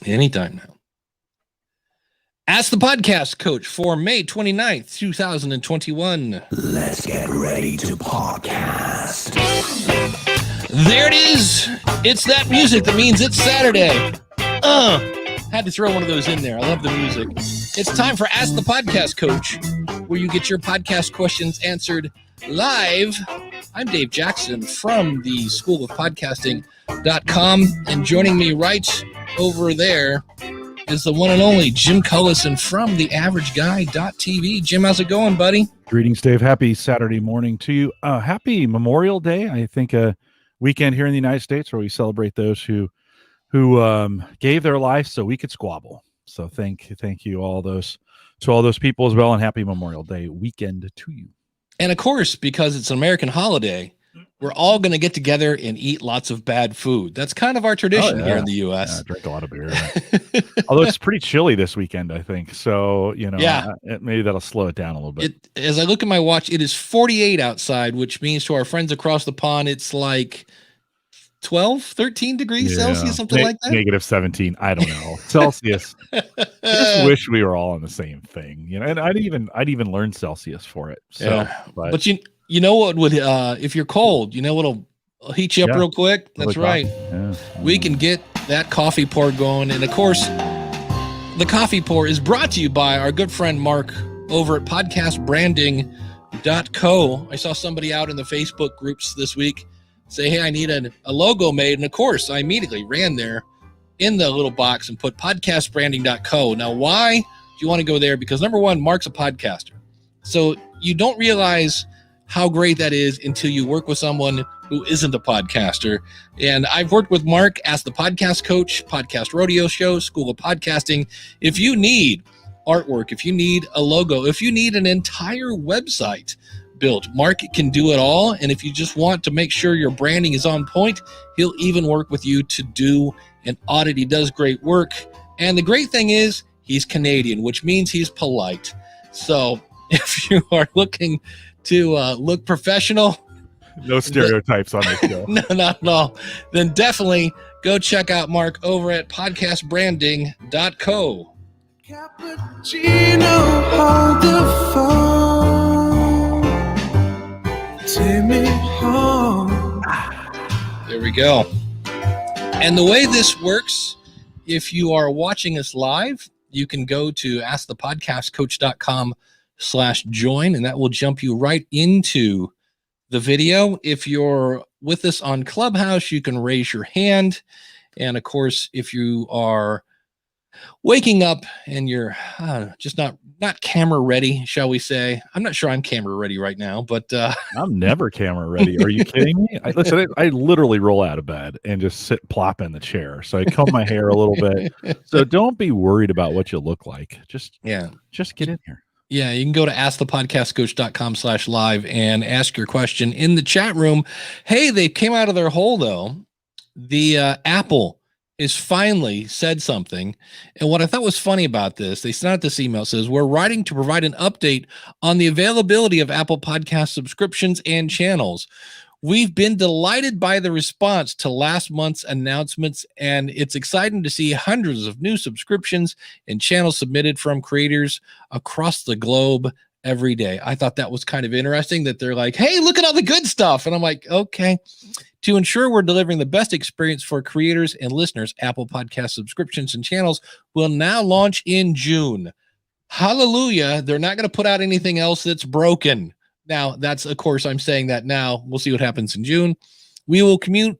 Anytime now. Ask the Podcast Coach for May 29th, 2021. Let's get ready to podcast. There it is. It's that music that means it's Saturday. Had to throw one of those in there. I love the music. It's time for Ask the Podcast Coach, where you get your podcast questions answered live. I'm Dave Jackson from the School of Podcasting.com, and joining me right over there is the one and only Jim Cullison from theaverageguy.tv. Jim, how's it going, buddy? Greetings, Dave. Happy Saturday morning to you. Happy Memorial Day. I think a weekend here in the United States where we celebrate those who gave their life so we could squabble. So thank you all those people as well, and happy Memorial Day weekend to you. And of course, because it's an American holiday, we're all going to get together and eat lots of bad food. That's kind of our tradition here in the U.S. Yeah, drink a lot of beer. Although it's pretty chilly this weekend, I think. So, maybe that'll slow it down a little bit. As I look at my watch, it is 48 outside, which means to our friends across the pond, it's like 12, 13 degrees Celsius, something like that. Negative 17. I don't know. Celsius. I just wish we were all on the same thing, and I'd even learn Celsius for it. So, yeah. But you know what would, if you're cold, you know what'll heat you up real quick? That's right. Yeah. We can get that coffee pour going. And of course, the coffee pour is brought to you by our good friend Mark over at podcastbranding.co. I saw somebody out in the Facebook groups this week say, hey, I need a logo made. And of course, I immediately ran there in the little box and put podcastbranding.co. Now, why do you want to go there? Because number one, Mark's a podcaster. So you don't realize how great that is until you work with someone who isn't a podcaster. And I've worked with Mark as the podcast coach, podcast rodeo show, School of Podcasting. If you need artwork, if you need a logo, if you need an entire website built, Mark can do it all. And if you just want to make sure your branding is on point, he'll even work with you to do an audit. He does great work. And the great thing is he's Canadian, which means he's polite. So if you are looking to look professional, no stereotypes on this show. No, not at all. Then definitely go check out Mark over at podcastbranding.co. Cappuccino, hold the phone. Take me home. There we go. And the way this works, if you are watching us live, you can go to askthepodcastcoach.com/join, and that will jump you right into the video. If you're with us on Clubhouse, you can raise your hand. And of course, if you are waking up and you're just not camera ready, shall we say? I'm not sure I'm camera ready right now, but I'm never camera ready. Are you kidding me? I literally roll out of bed and just sit plop in the chair. So I comb my hair a little bit. So don't be worried about what you look like. Just get in here. Yeah, you can go to askthepodcastcoach.com/live and ask your question in the chat room. Hey, they came out of their hole, though. The Apple is finally said something. And what I thought was funny about this, they sent out this email. It says, we're writing to provide an update on the availability of Apple Podcast subscriptions and channels. We've been delighted by the response to last month's announcements, and it's exciting to see hundreds of new subscriptions and channels submitted from creators across the globe every day. I thought that was kind of interesting that they're like, hey, look at all the good stuff. And I'm like, okay. To ensure we're delivering the best experience for creators and listeners, Apple Podcast subscriptions and channels will now launch in June. Hallelujah. They're not going to put out anything else that's broken. Now, that's, of course, I'm saying that now. We'll see what happens in June. We will communicate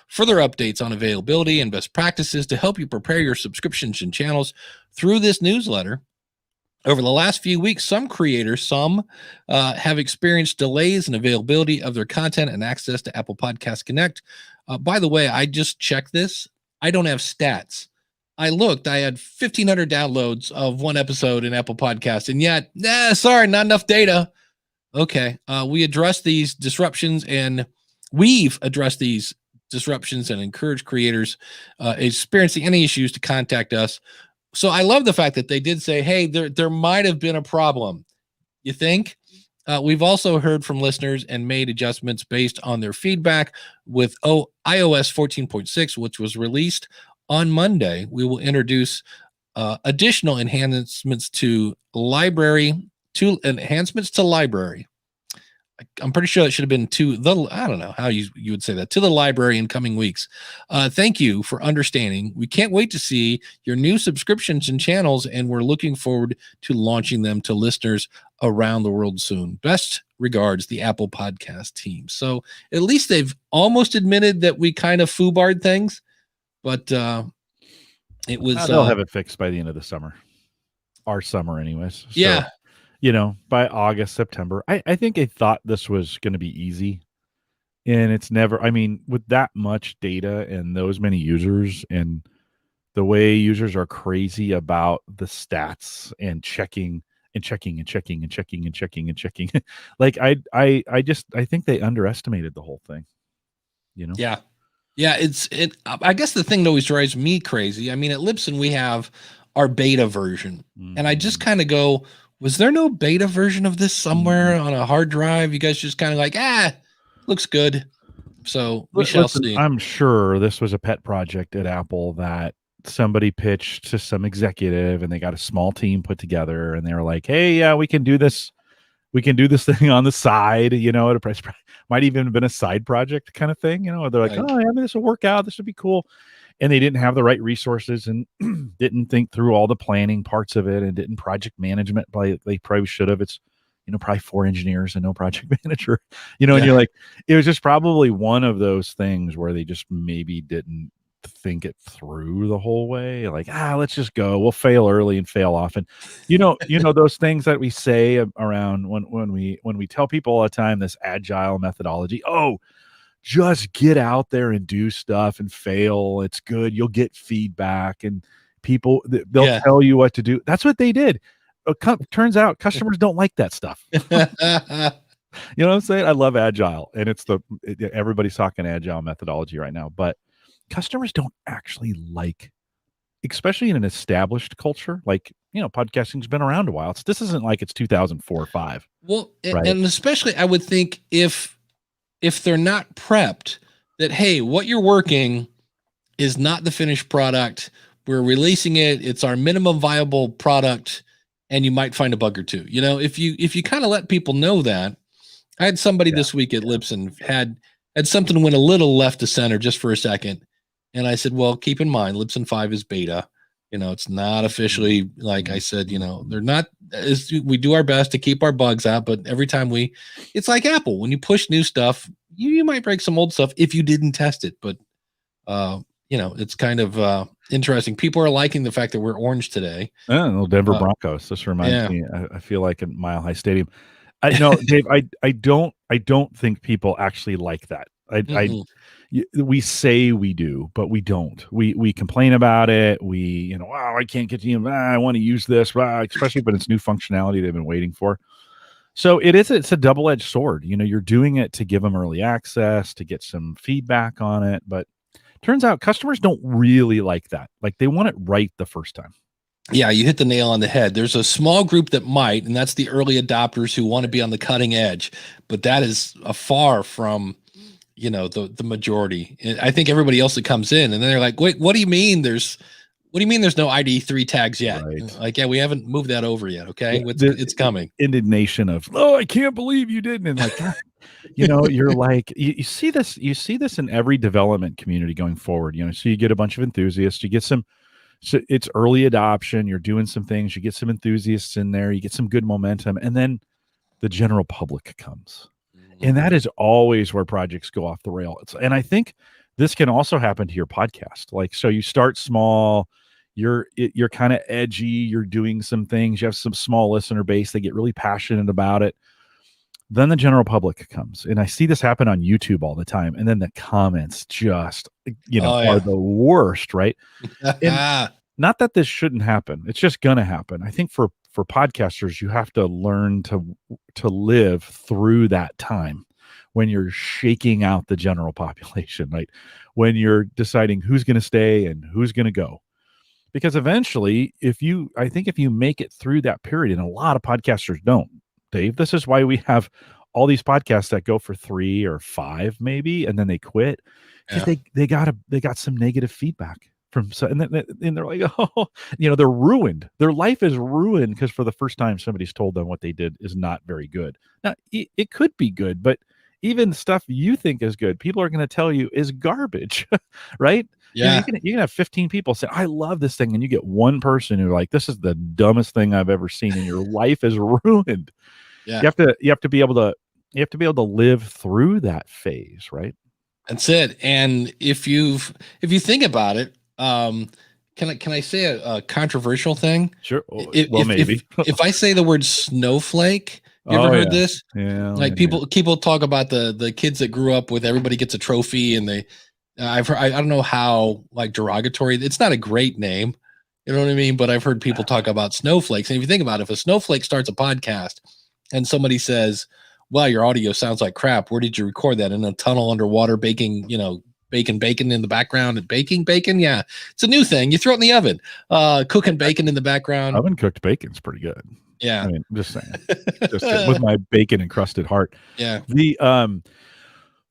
further updates on availability and best practices to help you prepare your subscriptions and channels through this newsletter. Over the last few weeks, some creators, have experienced delays in availability of their content and access to Apple Podcast Connect. By the way, I just checked this. I don't have stats. I looked, I had 1,500 downloads of one episode in Apple Podcast, and yet, sorry, not enough data. Okay, we addressed these disruptions, and we've addressed these disruptions and encourage creators experiencing any issues to contact us. So I love the fact that they did say, hey, there might have been a problem. You think? We've also heard from listeners and made adjustments based on their feedback with iOS 14.6, which was released on Monday, we will introduce additional enhancements to library. I'm pretty sure it should have been to the, I don't know how you would say that, to the library in coming weeks. Thank you for understanding. We can't wait to see your new subscriptions and channels, and we're looking forward to launching them to listeners around the world soon. Best regards, the Apple Podcast team. So at least they've almost admitted that we kind of foobarred things, but it was. They'll have it fixed by the end of the summer. Our summer, anyways. Yeah. So, by August, September, I think they thought this was going to be easy. And it's never, with that much data and those many users and the way users are crazy about the stats and checking and checking and checking and checking and checking and checking. Like I think they underestimated the whole thing, Yeah. Yeah. I guess the thing that always drives me crazy. At Libsyn, we have our beta version, and I just kind of go, was there no beta version of this somewhere on a hard drive? You guys just kind of like, looks good. So we shall see. I'm sure this was a pet project at Apple that somebody pitched to some executive, and they got a small team put together, and they were like, hey, yeah, we can do this. We can do this thing on the side, at a price. Might even have been a side project kind of thing, They're like, Right. oh, yeah, this will work out. This would be cool. And they didn't have the right resources and didn't think through all the planning parts of it and didn't project management. They probably should have. It's, probably 4 engineers and no project manager, and you're like, it was just probably one of those things where they just maybe didn't think it through the whole way. Like, let's just go. We'll fail early and fail often. Those things that we say around when we tell people all the time, this agile methodology. Oh, just get out there and do stuff and fail. It's good. You'll get feedback and people, they'll tell you what to do. That's what they did. Turns out customers don't like that stuff. You know what I'm saying? I love agile, and everybody's talking agile methodology right now, but customers don't actually like, especially in an established culture, like, podcasting's been around a while. This isn't like it's 2004 or 5. Well, right? And especially I would think if they're not prepped that, hey, what you're working is not the finished product. We're releasing it. It's our minimum viable product. And you might find a bug or two, if you kind of let people know that. I had somebody this week at Libsyn had something went a little left to center just for a second. And I said, well, keep in mind, Libsyn 5 is beta. It's not officially, like I said, they're not, we do our best to keep our bugs out, but every time it's like Apple, when you push new stuff, you might break some old stuff if you didn't test it. But, it's kind of interesting. People are liking the fact that we're orange today. Oh, Denver Broncos. This reminds me. I feel like in Mile High Stadium. Dave, I don't think people actually like that. We say we do, but we don't. We complain about it. Wow, I can't get you. I want to use this, especially when it's new functionality they've been waiting for. So it's a double-edged sword. You're doing it to give them early access, to get some feedback on it, but turns out customers don't really like that. Like, they want it right the first time. Yeah, you hit the nail on the head. There's a small group that might, and that's the early adopters who want to be on the cutting edge, but that is far from, the majority. I think everybody else that comes in, and then they're like, wait, what do you mean there's no ID3 tags yet? Right. Like, we haven't moved that over yet. Okay. It's coming. Indignation of, oh, I can't believe you didn't. And like, you're like, you see this in every development community going forward, so you get a bunch of enthusiasts, you get so it's early adoption, you're doing some things, you get some enthusiasts in there, you get some good momentum, and then the general public comes. And that is always where projects go off the rail. And I think this can also happen to your podcast. Like, so you start small, you're kind of edgy, you're doing some things, you have some small listener base, they get really passionate about it. Then the general public comes, and I see this happen on YouTube all the time. And then the comments just, are the worst, right? And not that this shouldn't happen. It's just going to happen. I think for podcasters, you have to learn to live through that time when you're shaking out the general population, right? When you're deciding who's going to stay and who's going to go. Because eventually, if you make it through that period, and a lot of podcasters don't, Dave, this is why we have all these podcasts that go for 3 or 5 maybe, and then they quit because they got some negative feedback. and they're like, oh, they're ruined. Their life is ruined because for the first time somebody's told them what they did is not very good. Now it could be good, but even stuff you think is good, people are going to tell you is garbage, right? Yeah. You can have 15 people say, I love this thing. And you get one person who like, this is the dumbest thing I've ever seen. And your life is ruined. Yeah. You have to be able to live through that phase, right? That's it. And if you think about it, can I say a controversial thing? Sure. Well, maybe. if I say the word snowflake, you ever heard this? Yeah. Like people talk about the kids that grew up with everybody gets a trophy, and I've heard, I don't know how like derogatory. It's not a great name, you know what I mean? But I've heard people talk about snowflakes. And if you think about it, if a snowflake starts a podcast and somebody says, "Well, your audio sounds like crap. Where did you record that? In a tunnel underwater, baking, bacon in the background and baking bacon?" Yeah, it's a new thing. You throw it in the oven, cooking bacon in the background. Oven cooked bacon's pretty good. Yeah, I mean, I'm just saying, with my bacon encrusted heart. Yeah.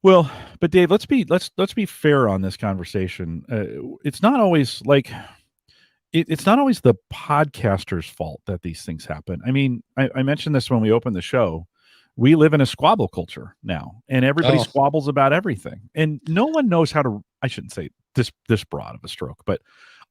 Well, but Dave, let's be fair on this conversation. It's not always like it's not always the podcaster's fault that these things happen. I mean, I mentioned this when we opened the show. We live in a squabble culture now, and everybody squabbles about everything, and no one knows how to. I shouldn't say this broad of a stroke, but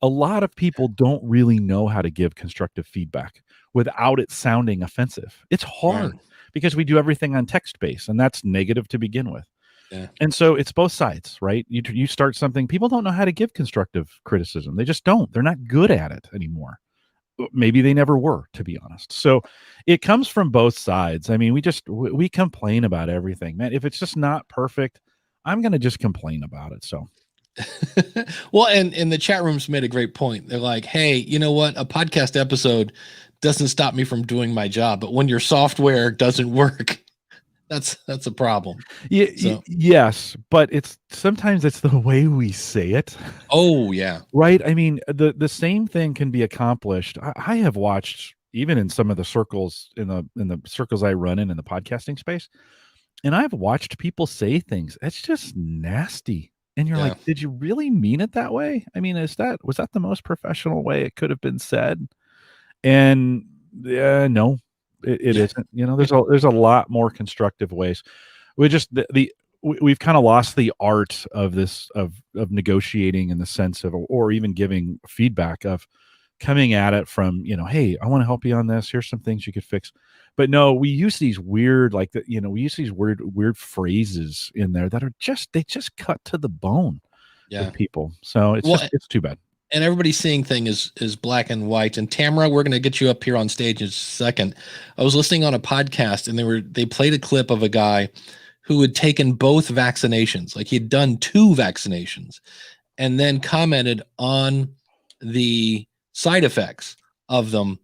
a lot of people don't really know how to give constructive feedback without it sounding offensive. It's hard because we do everything on text base, and that's negative to begin with. Yeah. And so it's both sides, right? You start something, people don't know how to give constructive criticism. They just don't. They're not good at it anymore. Maybe they never were, to be honest. So it comes from both sides. I mean, we complain about everything, man. If it's just not perfect, I'm going to just complain about it. So. Well, and the chat rooms made a great point. They're like, hey, you know what? A podcast episode doesn't stop me from doing my job, but when your software doesn't work, that's a problem. Yeah, yes, but sometimes it's the way we say it. Oh yeah, right. I mean, the same thing can be accomplished. I have watched even in some of the circles in the circles I run in the podcasting space, and I've watched people say things that's just nasty. And you're like, did you really mean it that way? I mean, was that the most professional way it could have been said? And no, it isn't. There's a lot more constructive ways. We've kind of lost the art of this of negotiating in the sense of, or even giving feedback of coming at it from, hey, I want to help you on this. Here's some things you could fix. But no, we use these weird, weird phrases in there that are they just cut to the bone with people. So it's too bad. And everybody's seeing thing is black and white. And Tamara, we're going to get you up here on stage in a second. I was listening on a podcast, and they played a clip of a guy who had taken both vaccinations, like he'd done 2 vaccinations, and then commented on the side effects of them.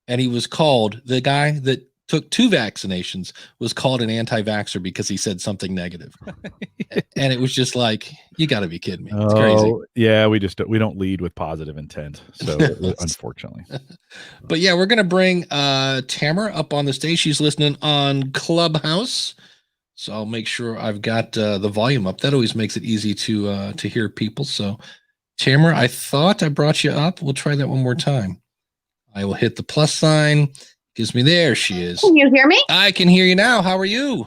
And the guy that took 2 vaccinations was called an anti-vaxxer because he said something negative. And it was just like, you got to be kidding me. It's crazy. Yeah, we don't lead with positive intent. So unfortunately. But yeah, we're going to bring Tamara up on the stage. She's listening on Clubhouse. So I'll make sure I've got the volume up. That always makes it easy to hear people. So Tamara, I thought I brought you up. We'll try that one more time. I will hit the plus sign. Gives me, there she is. Can you hear me? I can hear you now. How are you?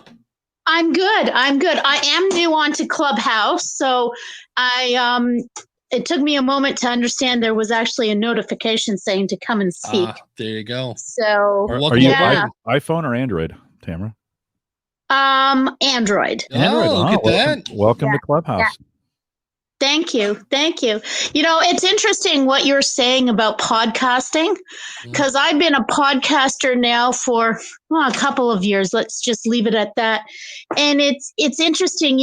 I'm good. I am new onto Clubhouse, so it took me a moment to understand there was actually a notification saying to come and speak. There you go. So are you iPhone or Android, Tamara? Android. Oh, look at that. Welcome to Clubhouse. Yeah. Thank you. It's interesting what you're saying about podcasting, because I've been a podcaster now for a couple of years. Let's just leave it at that. And it's interesting,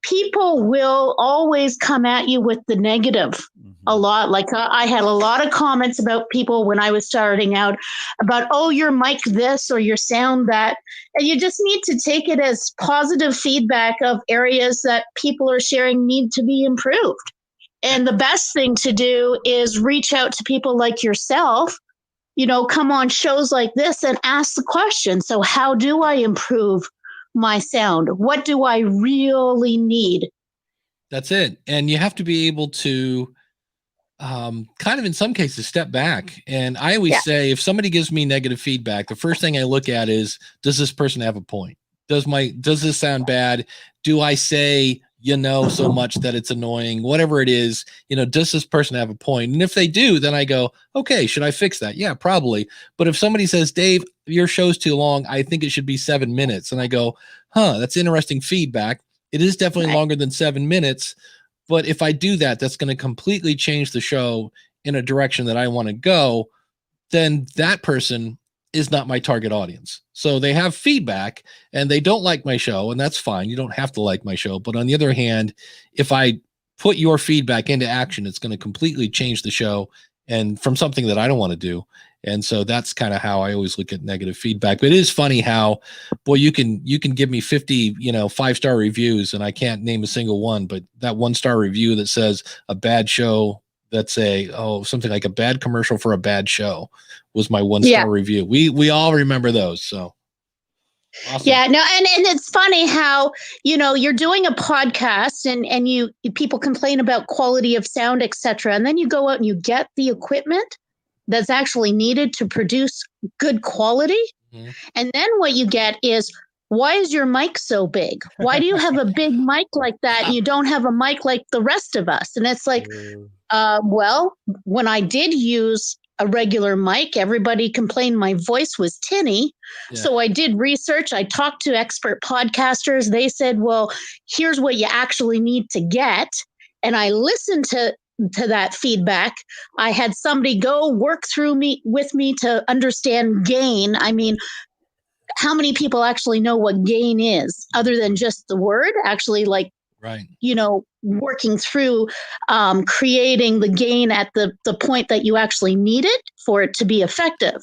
people will always come at you with the negative a lot. Like I had a lot of comments about people when I was starting out about, oh, your mic this or your sound that. And you just need to take it as positive feedback of areas that people are sharing need to be improved. And the best thing to do is reach out to people like yourself, come on shows like this and ask the question. So how do I improve my sound? What do I really need? That's it. And you have to be able to kind of in some cases step back. And I always say, if somebody gives me negative feedback, the first thing I look at is, does this person have a point? Does this sound bad? Do I say, so much that it's annoying, whatever it is, does this person have a point? And if they do, then I go, okay, should I fix that? Yeah, probably. But if somebody says, Dave, your show's too long, I think it should be 7 minutes. And I go, that's interesting feedback. It is definitely longer than 7 minutes. But if I do that, that's going to completely change the show in a direction that I want to go. Then that person is not my target audience. So they have feedback and they don't like my show, and that's fine. You don't have to like my show. But on the other hand, if I put your feedback into action, it's going to completely change the show and from something that I don't want to do. And so that's kind of how I always look at negative feedback. But it is funny how, boy, you can give me 50, 5-star reviews and I can't name a single one, but that 1-star review that says a bad show, that's something like a bad commercial for a bad show was my 1-star review. We all remember those. So awesome. Yeah, no, and it's funny how, you're doing a podcast and you people complain about quality of sound, etc. And then you go out and you get the equipment that's actually needed to produce good quality. Mm-hmm. And then what you get is, why is your mic so big? Why do you have a big mic like that and you don't have a mic like the rest of us? And it's like, well, when I did use a regular mic, everybody complained my voice was tinny. Yeah. So I did research. I talked to expert podcasters. They said, well, here's what you actually need to get. And I listened to that feedback. I had somebody go work with me to understand gain. I mean, how many people actually know what gain is other than just the word? Actually, working through creating the gain at the point that you actually need it for it to be effective.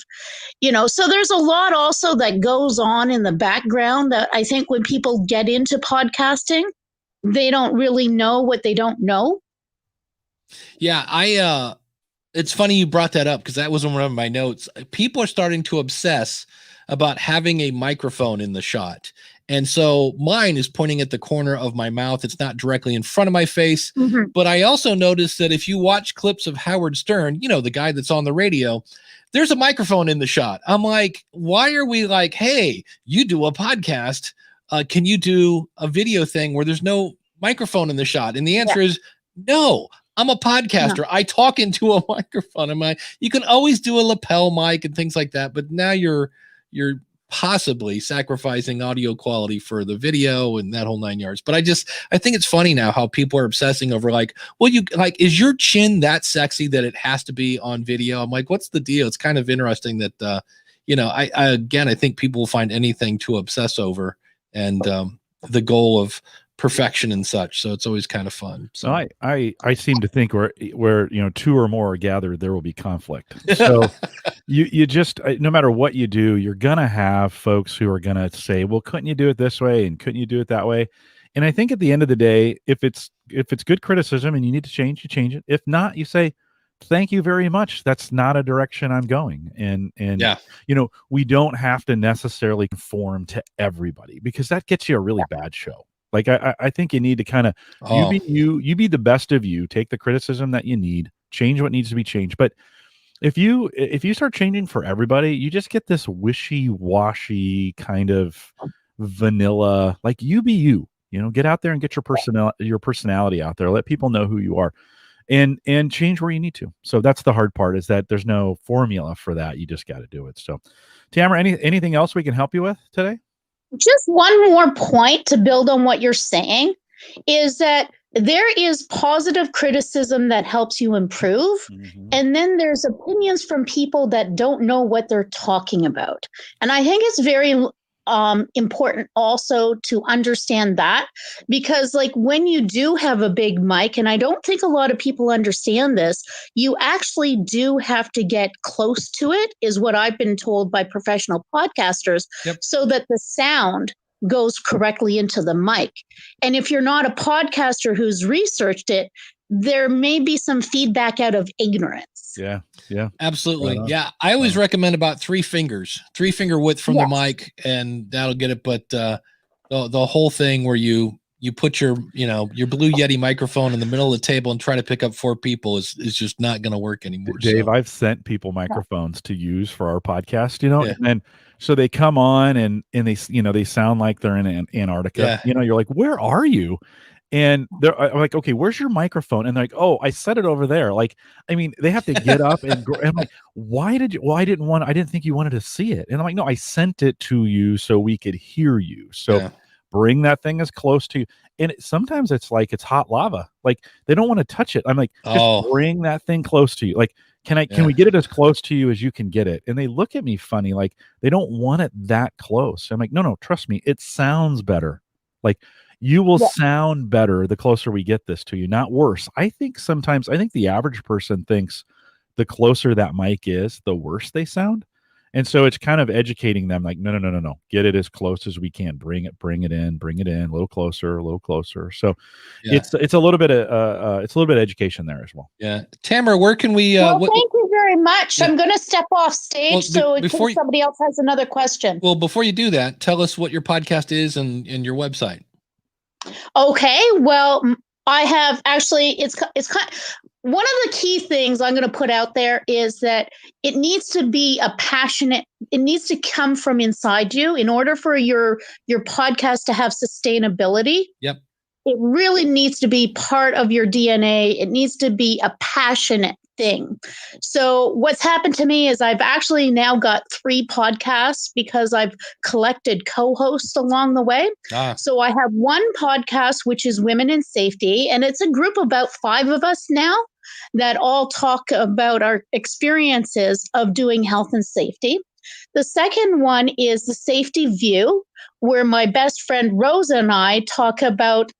So there's a lot also that goes on in the background that I think when people get into podcasting, they don't really know what they don't know. Yeah, it's funny you brought that up because that wasn't one of my notes. People are starting to obsess about having a microphone in the shot. And so mine is pointing at the corner of my mouth. It's not directly in front of my face. Mm-hmm. But I also noticed that if you watch clips of Howard Stern, the guy that's on the radio, there's a microphone in the shot. I'm like, why are we like, hey, you do a podcast. Can you do a video thing where there's no microphone in the shot? And the answer is no. I'm a podcaster. No. I talk into a microphone. You can always do a lapel mic and things like that, but now you're possibly sacrificing audio quality for the video and that whole 9 yards. But I think it's funny now how people are obsessing over is your chin that sexy that it has to be on video? I'm like, what's the deal? It's kind of interesting that, I think people will find anything to obsess over and the goal of perfection and such. So it's always kind of fun. So I seem to think where two or more are gathered, there will be conflict. So you just, no matter what you do, you're gonna have folks who are gonna say, well, couldn't you do it this way and couldn't you do it that way? And I think at the end of the day, if it's good criticism and you need to change, you change it. If not, you say, thank you very much. That's not a direction I'm going. And we don't have to necessarily conform to everybody because that gets you a really bad show. Like I think you need to kind of you be the best of you, take the criticism that you need, change what needs to be changed. But if you start changing for everybody, you just get this wishy-washy kind of vanilla, like you be you, get out there and get your personality out there. Let people know who you are and change where you need to. So that's the hard part, is that there's no formula for that. You just got to do it. So Tamara, anything else we can help you with today? Just one more point to build on what you're saying is that there is positive criticism that helps you improve. Mm-hmm. And then there's opinions from people that don't know what they're talking about. And I think it's very important also to understand that, because when you do have a big mic, and I don't think a lot of people understand this, you actually do have to get close to it, is what I've been told by professional podcasters, so that the sound goes correctly into the mic. And if you're not a podcaster who's researched it, there may be some feedback out of ignorance. Yeah. Absolutely. Yeah. I always recommend about 3 finger width from the mic, and that'll get it. But the whole thing where you you put your Blue Yeti microphone in the middle of the table and try to pick up 4 people is just not going to work anymore. Dave, So. I've sent people microphones to use for our podcast, Yeah. and then so they come on and they they sound like they're in Antarctica. Yeah. You're like, where are you? And I'm like, okay, where's your microphone? And they're like, oh, I set it over there. Like, I mean, they have to get up and go. And I'm like, why did you? Well, I didn't think you wanted to see it. And I'm like, no, I sent it to you so we could hear you. So bring that thing as close to you. And sometimes it's like it's hot lava. Like they don't want to touch it. I'm like, just bring that thing close to you. Like, can we get it as close to you as you can get it? And they look at me funny, like they don't want it that close. I'm like, no, trust me, it sounds better. Like you will sound better the closer we get this to you, not worse. I think the average person thinks the closer that mic is, the worse they sound. And so it's kind of educating them like, no. Get it as close as we can. Bring it in, a little closer. So it's a little bit of education there as well. Yeah. Tamara, where can we thank you very much. I'm going to step off stage in case somebody else has another question. Well, before you do that, tell us what your podcast is and your website. Okay. Well, I have actually, it's kind of, one of the key things I'm going to put out there is that it needs to be it needs to come from inside you in order for your podcast to have sustainability. Yep. It really needs to be part of your DNA. It needs to be a passionate thing. So what's happened to me is I've actually now got 3 podcasts because I've collected co-hosts along the way. So I have one podcast, which is Women in Safety, and it's a group of about 5 of us now that all talk about our experiences of doing health and safety. The second one is The Safety View, where my best friend Rosa and I talk about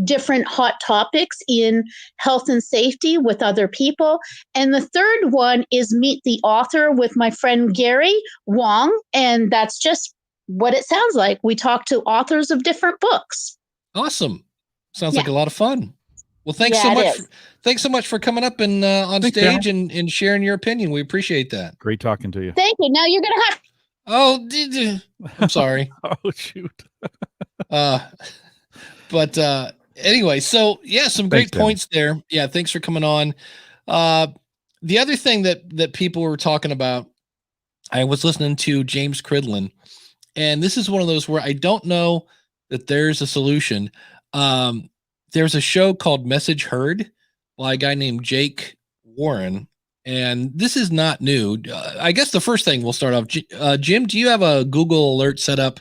different hot topics in health and safety with other people. And the third one is Meet the Author with my friend Gary Wong. And that's just what it sounds like. We talk to authors of different books. Awesome. Sounds like a lot of fun. Well, thanks so much. Thanks so much for coming up and on stage and sharing your opinion. We appreciate that. Great talking to you. Thank you. Now you're going to have. Oh, I'm sorry. Oh, shoot. But anyway, so some great points there. Yeah, thanks for coming on. The other thing that people were talking about, I was listening to James Cridlin, and this is one of those where I don't know that there's a solution. There's a show called Message Heard by a guy named Jake Warren, and this is not new. I guess the first thing we'll start off, Jim, do you have a Google alert set up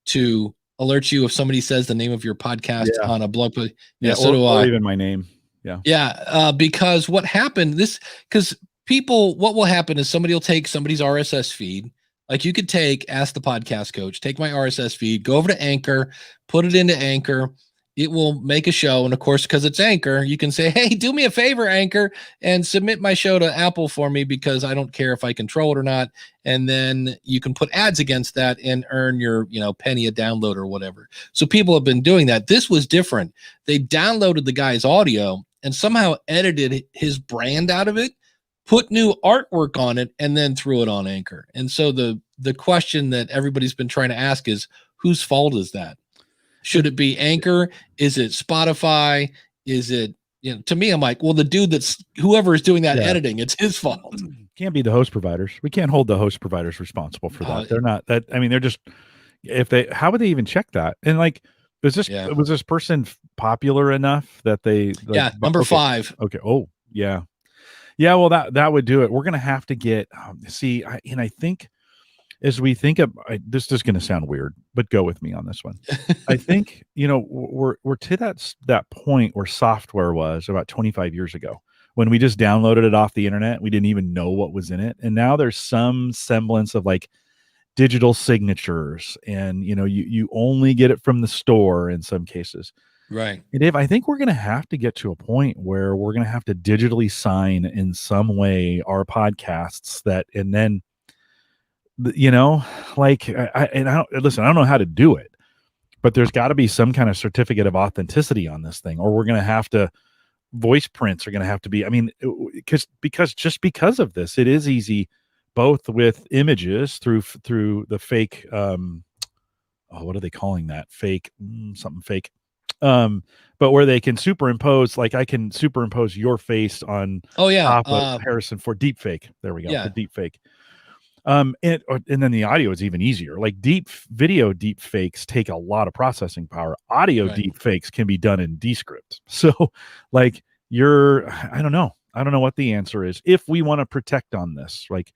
to alert you if somebody says the name of your podcast on a blog post? So do I. Or even my name. Because what happened, what will happen is somebody will take somebody's RSS feed. Like you could ask the podcast coach, take my RSS feed, go over to Anchor, put it into Anchor. It will make a show. And of course, because it's Anchor, you can say, hey, do me a favor, Anchor, and submit my show to Apple for me because I don't care if I control it or not. And then you can put ads against that and earn your, penny a download or whatever. So people have been doing that. This was different. They downloaded the guy's audio and somehow edited his brand out of it, put new artwork on it, and then threw it on Anchor. And so the question that everybody's been trying to ask is, whose fault is that? Should it be Anchor? Is it Spotify? Is it, to me, I'm like, well, the dude whoever is doing that editing, it's his fault. Can't be the host providers. We can't hold the host providers responsible for that. They're not that. I mean, they're just, how would they even check that? And like, was this person popular enough that they, number 5. Okay. Oh yeah. Yeah. Well, that would do it. We're going to have to get, I think, as we think of this is going to sound weird, but go with me on this one. I think, we're to that point where software was about 25 years ago when we just downloaded it off the internet. We didn't even know what was in it. And now there's some semblance of like digital signatures and, you only get it from the store in some cases. Right. And Dave, I think we're going to have to get to a point where we're going to have to digitally sign in some way our podcasts and then, I don't know how to do it, but there's got to be some kind of certificate of authenticity on this thing, or we're going to have to voice prints are going to have to be, because of this, it is easy, both with images through the fake, what are they calling that? Fake, something fake. But where they can superimpose, like I can superimpose your face on Oh yeah. top of Harrison for deep fake. There we go. Yeah. For deep fake. And then the audio is even easier. Like video deep fakes take a lot of processing power. Audio Right. deep fakes can be done in Descript. So like I don't know what the answer is. If we want to protect on this, like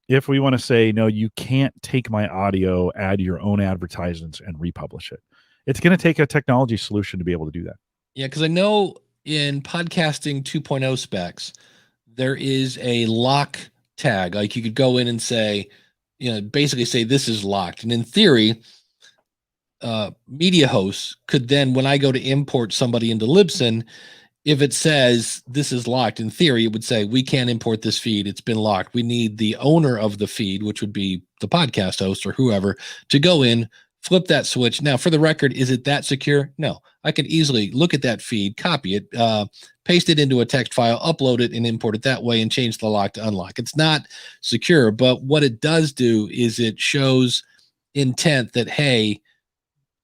if we want to say, no, you can't take my audio, add your own advertisements and republish it. It's going to take a technology solution to be able to do that. Yeah, because I know in podcasting 2.0 specs, there is a lock tag. Like you could go in and say, basically say this is locked. And in theory, media hosts could then, when I go to import somebody into Libsyn, if it says this is locked, in theory, it would say we can't import this feed. It's been locked. We need the owner of the feed, which would be the podcast host or whoever, to go in, flip that switch. Now, for the record, is it that secure? No. I could easily look at that feed, copy it, paste it into a text file, upload it, and import it that way and change the lock to unlock. It's not secure, but what it does do is it shows intent that, hey,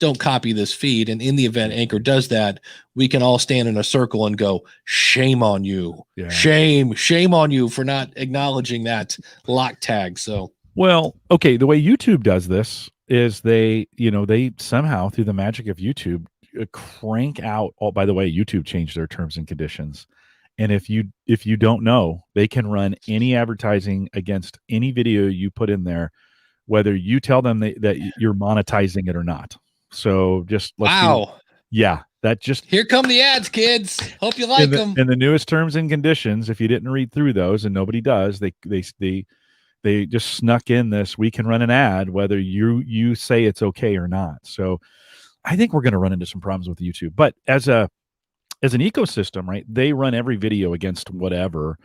don't copy this feed. And in the event Anchor does that, we can all stand in a circle and go, shame on you. Yeah. Shame on you for not acknowledging that lock tag. So, well, okay. The way YouTube does this is they somehow through the magic of YouTube crank out. Oh, by the way, YouTube changed their terms and conditions. And if you don't know, they can run any advertising against any video you put in there, whether you tell them that you're monetizing it or not. So just here come the ads, kids. Hope you like them. And the newest terms and conditions, if you didn't read through those, and nobody does, they just snuck in this. We can run an ad whether you say it's okay or not. So I think we're going to run into some problems with YouTube. But as an ecosystem, right? They run every video against whatever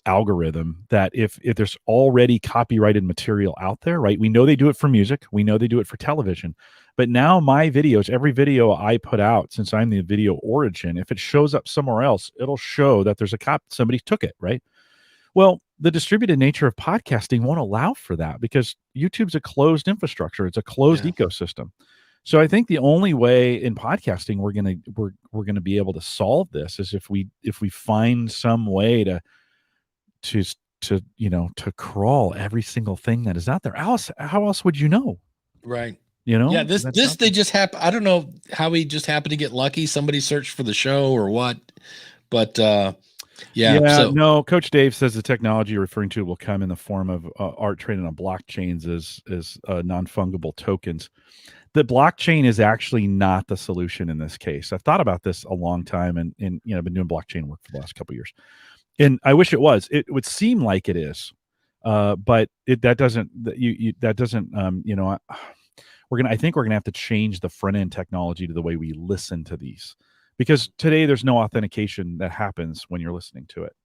algorithm that if there's already copyrighted material out there, right? We know they do it for music. We know they do it for television. But now my videos, every video I put out, since I'm the video origin, if it shows up somewhere else, it'll show that there's somebody took it, right? Well, the distributed nature of podcasting won't allow for that because YouTube's a closed infrastructure. It's a closed ecosystem. So I think the only way in podcasting we're gonna be able to solve this is if we find some way to crawl every single thing that is out there. How else would you know? Right. Yeah, they just happen. I don't know how we just happened to get lucky. Somebody searched for the show or what, but no. Coach Dave says the technology you're referring to will come in the form of art traded on blockchains as non-fungible tokens. The blockchain is actually not the solution in this case. I've thought about this a long time, and I've been doing blockchain work for the last couple of years, and I wish it was. It would seem like it is, but that doesn't. I think we're gonna have to change the front end technology to the way we listen to these, because today there's no authentication that happens when you're listening to it.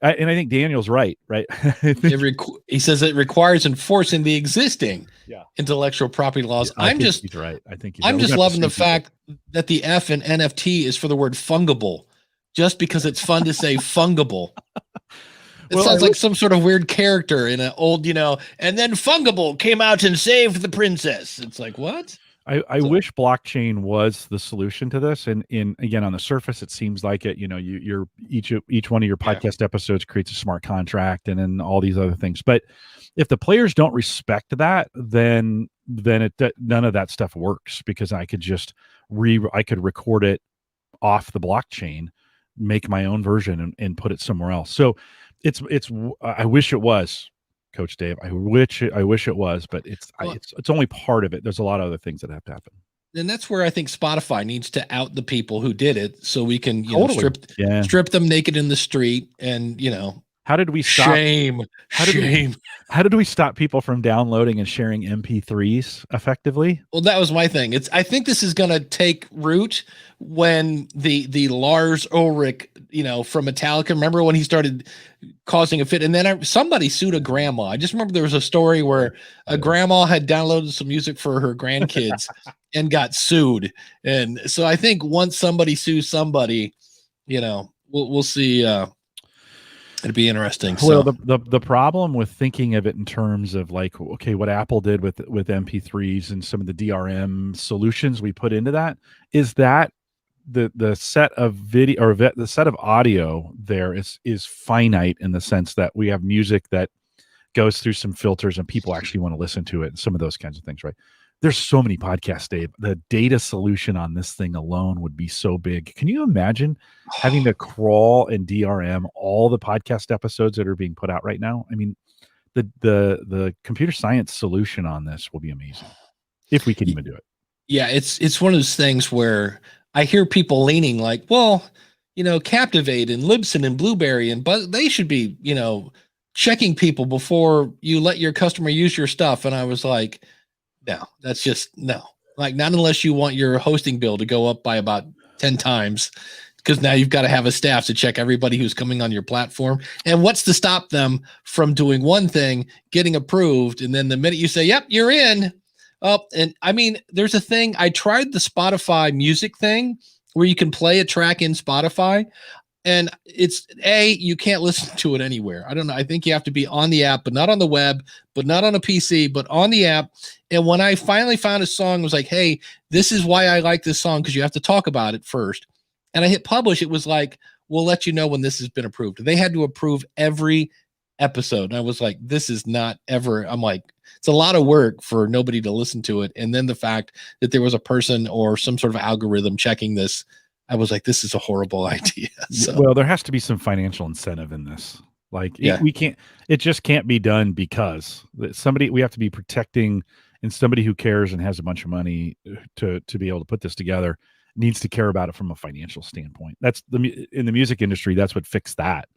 And I think Daniel's right. He says it requires enforcing the existing intellectual property laws. Yeah, he's right. I think I'm just loving the fact that the F in NFT is for the word fungible, just because it's fun to say fungible. It sounds like some sort of weird character in an old, and then fungible came out and saved the princess. It's like, what? I wish blockchain was the solution to this. And again, on the surface, it seems like it. You're each one of your podcast episodes creates a smart contract, and then all these other things. But if the players don't respect that, then none of that stuff works, because I could just I could record it off the blockchain, make my own version, and put it somewhere else. So it's I wish it was. Coach Dave, I wish it was, but it's only part of it. There's a lot of other things that have to happen. And that's where I think Spotify needs to out the people who did it, so we can strip them naked in the street, and how did we stop? Shame. How did we stop people from downloading and sharing MP3s effectively? Well, that was my thing. I think this is going to take root when the Lars Ulrich, from Metallica. Remember when he started causing a fit, and then somebody sued a grandma. I just remember there was a story where a grandma had downloaded some music for her grandkids and got sued. And so I think once somebody sues somebody, we'll see. It'd be interesting. Well, So the problem with thinking of it in terms of like, okay, what Apple did with MP3s and some of the DRM solutions we put into that is that the set of video or the set of audio there is finite in the sense that we have music that goes through some filters and people actually want to listen to it and some of those kinds of things, right? There's so many podcasts, Dave. The data solution on this thing alone would be so big. Can you imagine having to crawl and DRM all the podcast episodes that are being put out right now? I mean, the computer science solution on this will be amazing if we can even do it. yeah, it's one of those things where I hear people leaning like, well, Captivate and Libsyn and Blueberry but they should be, checking people before you let your customer use your stuff. And I was like, no, that's just no. Like, not unless you want your hosting bill to go up by about 10 times, because now you've got to have a staff to check everybody who's coming on your platform. And what's to stop them from doing one thing, getting approved, and then the minute you say, yep, you're in. Oh, and I mean, there's a thing. I tried the Spotify music thing where you can play a track in Spotify. And it's you can't listen to it anywhere. I don't know. I think you have to be on the app, but not on the web, but not on a PC, but on the app. And when I finally found a song, it was like, hey, this is why I like this song, because you have to talk about it first. And I hit publish. It was like, we'll let you know when this has been approved. They had to approve every episode. And I was like, this is not ever. I'm like, it's a lot of work for nobody to listen to it. And then the fact that there was a person or some sort of algorithm checking this, I was like, this is a horrible idea. So. Well, there has to be some financial incentive in this. Like, it just can't be done because we have to be protecting, and somebody who cares and has a bunch of money to be able to put this together needs to care about it from a financial standpoint. That's in the music industry. That's what fixed that.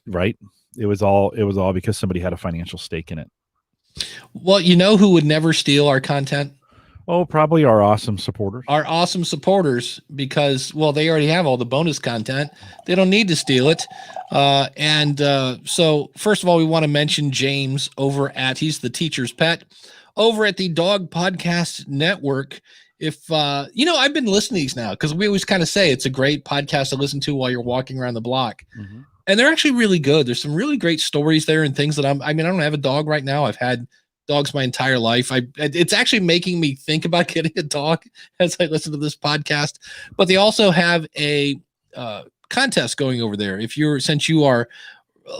Right. It was all because somebody had a financial stake in it. Well, who would never steal our content? Oh, probably our awesome supporters. Our awesome supporters, because, well, they already have all the bonus content. They don't need to steal it. So first of all, we want to mention James he's the teacher's pet over at the Dog Podcast Network. If, I've been listening to these now because we always kind of say it's a great podcast to listen to while you're walking around the block. Mm-hmm. And they're actually really good. There's some really great stories there and things that I don't have a dog right now. I've had dogs my entire life. It's actually making me think about getting a dog as I listen to this podcast. But they also have a contest going over there. Since you are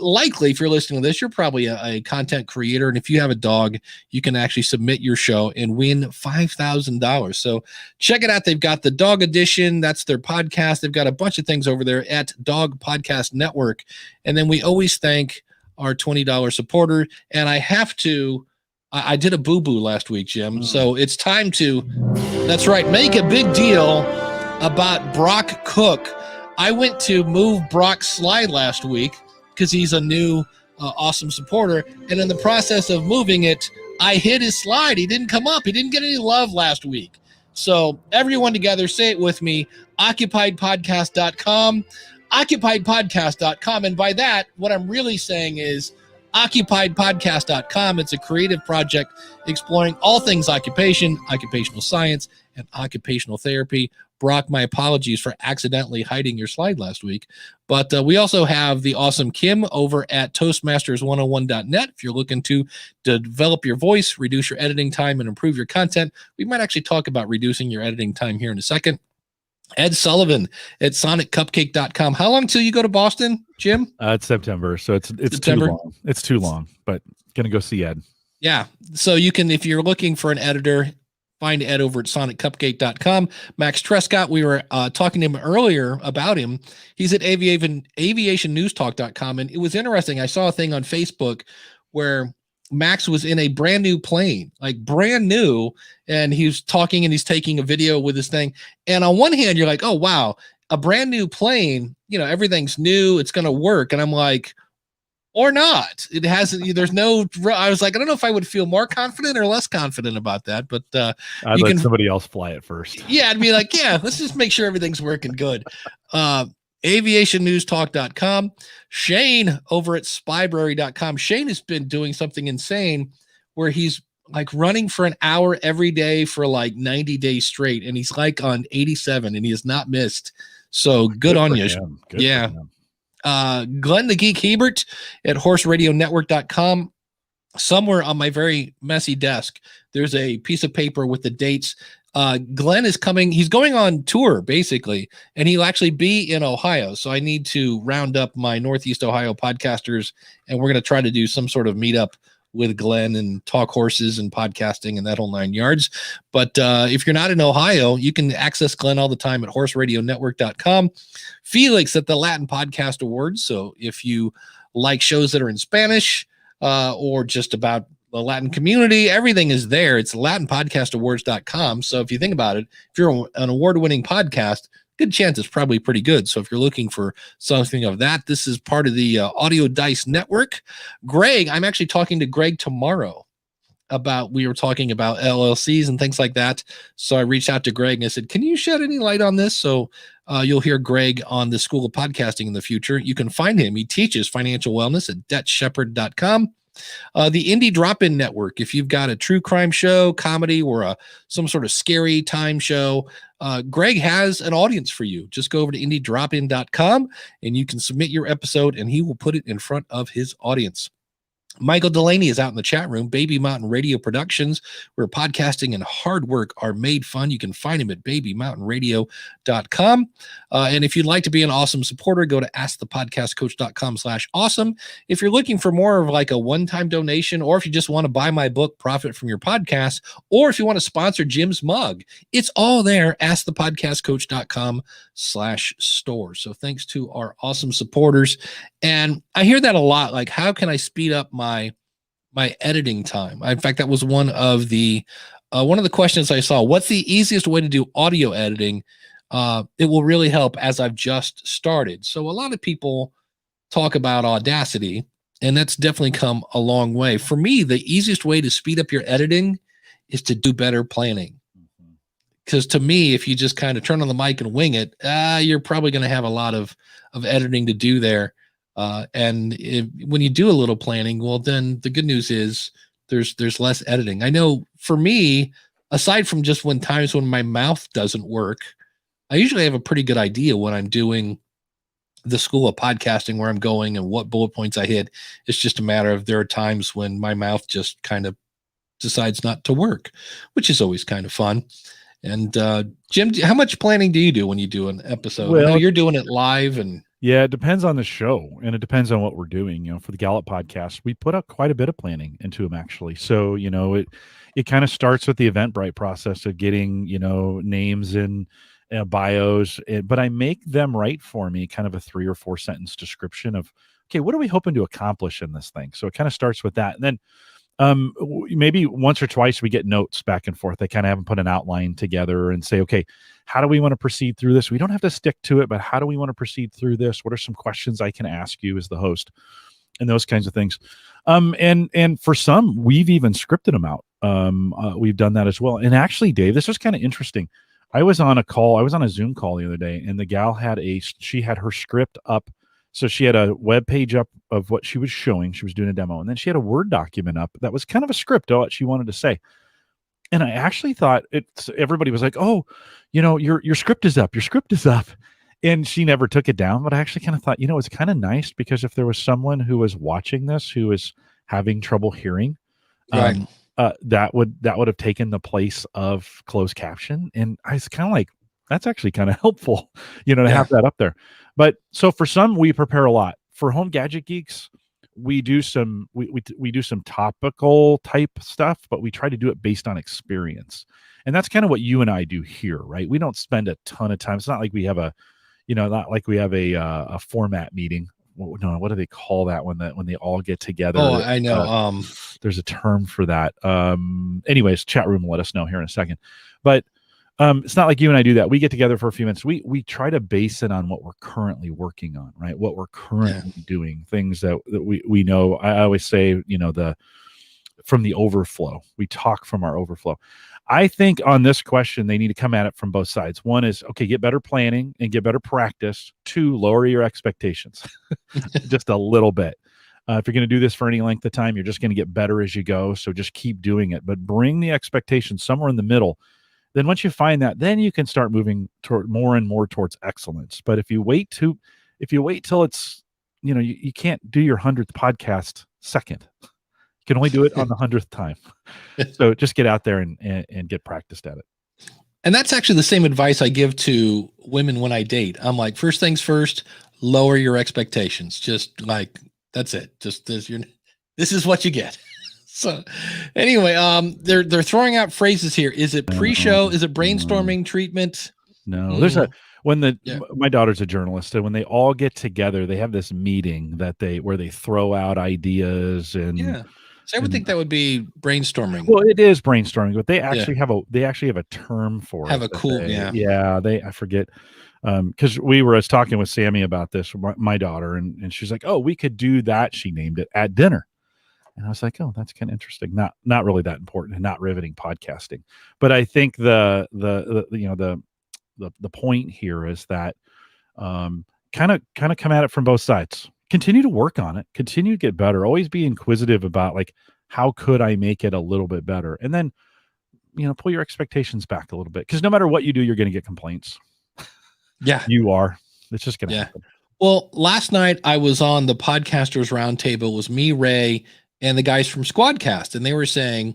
likely, if you're listening to this, you're probably a content creator, and if you have a dog, you can actually submit your show and win $5,000. So check it out. They've got the dog edition. That's their podcast. They've got a bunch of things over there at Dog Podcast Network. And then we always thank our $20 supporter. And I did a boo-boo last week, Jim. So it's time to, that's right, make a big deal about Brock Cook. I went to move Brock's slide last week because he's a new awesome supporter. And in the process of moving it, I hit his slide. He didn't come up. He didn't get any love last week. So everyone together, say it with me, occupiedpodcast.com, occupiedpodcast.com. And by that, what I'm really saying is occupiedpodcast.com. It's a creative project exploring all things occupation, occupational science, and occupational therapy. Brock, my apologies for accidentally hiding your slide last week. But we also have the awesome Kim over at Toastmasters101.net. If you're looking to develop your voice, reduce your editing time, and improve your content, we might actually talk about reducing your editing time here in a second. Ed Sullivan at soniccupcake.com. How long till you go to Boston, Jim? It's September, so it's September? too long. It's too long, but gonna go see Ed. Yeah, so you can, if you're looking for an editor, find Ed over at soniccupcake.com. Max Trescott, we were talking to him earlier about him. He's at aviationnewstalk.com, and it was interesting. I saw a thing on Facebook where Max was in a brand new plane, like brand new, and he was talking and he's taking a video with this thing. And on one hand, you're like, oh, wow, a brand new plane, everything's new, it's going to work. And I'm like, or not. It hasn't, there's no, I was like, I don't know if I would feel more confident or less confident about that, but I'd let somebody else fly it first. Yeah, I'd be like, yeah, let's just make sure everything's working good. Aviationnewstalk.com. Shane over at spybrary.com. Shane has been doing something insane where he's like running for an hour every day for like 90 days straight. And he's like on 87 and he has not missed. So good on you. Yeah. Glenn the Geek Hebert at horseradionetwork.com. Somewhere on my very messy desk, there's a piece of paper with the dates. Glenn is coming. He's going on tour, basically, and he'll actually be in Ohio. So I need to round up my Northeast Ohio podcasters, and we're going to try to do some sort of meetup with Glenn and talk horses and podcasting and that whole 9 yards. But if you're not in Ohio, you can access Glenn all the time at horseradionetwork.com. Felix at the Latin Podcast Awards. So if you like shows that are in Spanish, or just about the Latin community, everything is there. It's latinpodcastawards.com. So if you think about it, if you're an award-winning podcast, good chance it's probably pretty good. So if you're looking for something of that, this is part of the Audio Dice Network. Greg, I'm actually talking to Greg tomorrow we were talking about LLCs and things like that. So I reached out to Greg and I said, can you shed any light on this? So you'll hear Greg on the School of Podcasting in the future. You can find him. He teaches financial wellness at debtshepherd.com. The Indie Drop-In Network, if you've got a true crime show, comedy, or some sort of scary time show, Greg has an audience for you. Just go over to indiedropin.com and you can submit your episode and he will put it in front of his audience. Michael Delaney is out in the chat room, Baby Mountain Radio Productions, where podcasting and hard work are made fun. You can find him at babymountainradio.com. And if you'd like to be an awesome supporter, go to askthepodcastcoach.com/awesome. If you're looking for more of like a one-time donation, or if you just want to buy my book, Profit from Your Podcast, or if you want to sponsor Jim's mug, it's all there, askthepodcastcoach.com/store. So thanks to our awesome supporters. And I hear that a lot, like, how can I speed up my editing time? In fact, that was one of the questions I saw. What's the easiest way to do audio editing? It will really help, as I've just started. So a lot of people talk about Audacity, and that's definitely come a long way. For me, the easiest way to speed up your editing is to do better planning. Because to me, if you just kind of turn on the mic and wing it, you're probably going to have a lot of editing to do there. And when you do a little planning, well, then the good news is there's less editing. I know for me, aside from just times when my mouth doesn't work, I usually have a pretty good idea when I'm doing the School of Podcasting, where I'm going and what bullet points I hit. It's just a matter of there are times when my mouth just kind of decides not to work, which is always kind of fun. And Jim, how much planning do you do when you do an episode? Well, I know you're doing it live, and yeah, it depends on the show, and it depends on what we're doing. For the Gallup podcast, we put up quite a bit of planning into them, actually. So, it kind of starts with the Eventbrite process of getting, names and bios, but I make them write for me kind of a 3 or 4 sentence description of, okay, what are we hoping to accomplish in this thing? So it kind of starts with that. And then maybe once or twice we get notes back and forth. I kind of have them put an outline together and say, okay, how do we want to proceed through this? We don't have to stick to it, but how do we want to proceed through this? What are some questions I can ask you as the host, and those kinds of things. And for some, we've even scripted them out. We've done that as well. And actually, Dave, this was kind of interesting. I was on a Zoom call the other day, and the gal she had her script up. So she had a web page up of what she was showing. She was doing a demo. And then she had a Word document up that was kind of a script of what she wanted to say. And I actually thought everybody was like, oh, your script is up. Your script is up. And she never took it down. But I actually kind of thought, it's kind of nice, because if there was someone who was watching this who was having trouble hearing, right, that would have taken the place of closed caption. And I was kind of like, that's actually kind of helpful, to have that up there. But so for some, we prepare a lot. For Home Gadget Geeks, we do some topical type stuff, but we try to do it based on experience. And that's kind of what you and I do here, right? We don't spend a ton of time. It's not like we have a format meeting. No, what do they call that when they all get together? Oh, I know. There's a term for that. Anyways, chat room will let us know here in a second. But it's not like you and I do that. We get together for a few minutes. We try to base it on what we're currently working on, right? What we're currently doing, things that we know. I always say, from the overflow. We talk from our overflow. I think on this question, they need to come at it from both sides. One is, okay, get better planning and get better practice. 2, lower your expectations just a little bit. If you're going to do this for any length of time, you're just going to get better as you go. So just keep doing it, but bring the expectations somewhere in the middle. Then once you find that, then you can start moving toward more and more towards excellence. But if you wait till it's you can't do your 100th podcast second. You can only do it on the 100th time. So just get out there and get practiced at it. And that's actually the same advice I give to women when I date. I'm like, first things first, lower your expectations. Just like, that's it. Just this is what you get. So anyway, they're throwing out phrases here. Is it pre-show? Is it brainstorming treatment? No, there's my daughter's a journalist, and when they all get together, they have this meeting where they throw out ideas and. So I would think that would be brainstorming. Well, it is brainstorming, but they actually have a term for it. Have a cool, I forget. Because I was talking with Sammy about this, my daughter, and she's like, "Oh, we could do that." She named it at dinner, and I was like, "Oh, that's kind of interesting. Not really that important, and not riveting podcasting." But I think the point here is that kind of come at it from both sides. Continue to work on it, continue to get better, always be inquisitive about like, how could I make it a little bit better? And then, pull your expectations back a little bit, because no matter what you do, you're going to get complaints. Yeah, you are. It's just going to happen. Well, last night I was on the Podcasters Roundtable. It was me, Ray, and the guys from Squadcast, and they were saying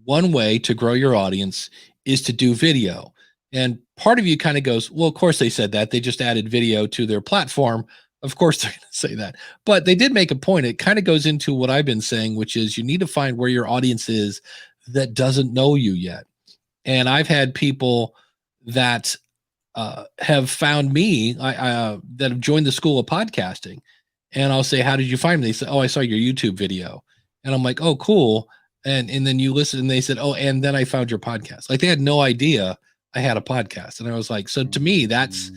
one way to grow your audience is to do video. And part of you kind of goes, well, of course they said that. They just added video to their platform. Of course they're going to say that, but they did make a point. It kind of goes into what I've been saying, which is you need to find where your audience is that doesn't know you yet. And I've had people that have found me that have joined the school of podcasting, and I'll say, how did you find me? They say, oh, I saw your YouTube video. And I'm like, oh, cool. And then you listen, and they said, oh, and then I found your podcast. Like, they had no idea I had a podcast. And I was like, so to me, that's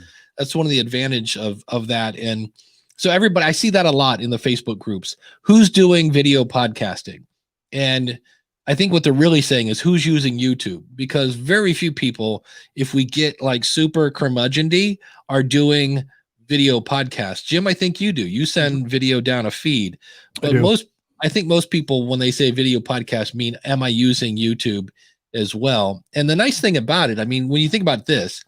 one of the advantage of that. And so everybody, I see that a lot in the Facebook groups, who's doing video podcasting. And I think what they're really saying is who's using YouTube, because very few people, if we get like super curmudgeon-y, are doing video podcasts. Jim, I think you do. You send video down a feed, but I think most people, when they say video podcast, mean, am I using YouTube as well? And the nice thing about it, I mean, when you think about this,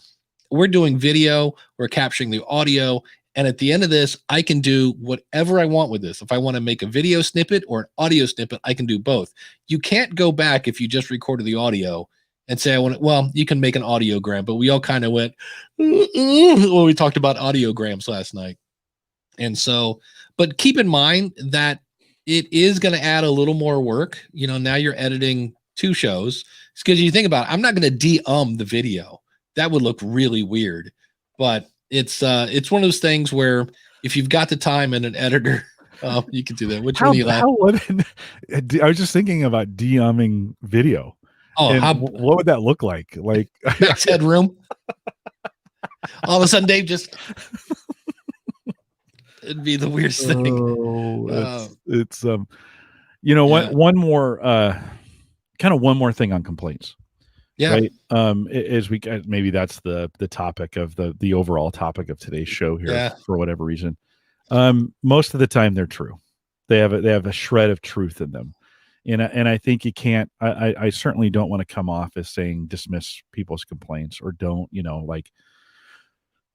we're doing video, we're capturing the audio, and at the end of this, I can do whatever I want with this. If I want to make a video snippet or an audio snippet, I can do both. You can't go back if you just recorded the audio and say, you can make an audiogram, but we all kind of went, when we talked about audiograms last night. And so, but keep in mind that it is going to add a little more work. Now you're editing 2 shows, because you think about it, I'm not going to the video. That would look really weird, but it's one of those things where if you've got the time and an editor, you can do that. Which one do you like? I was just thinking about de-umming video. Oh, what would that look like? Like Max headroom. All of a sudden, Dave just it'd be the weirdest thing. It's one more thing on complaints. Yeah. Right. Maybe that's the topic of the overall topic of today's show here, for whatever reason. Most of the time they're true. They have a shred of truth in them. And I think you can't, I certainly don't want to come off as saying dismiss people's complaints, or don't,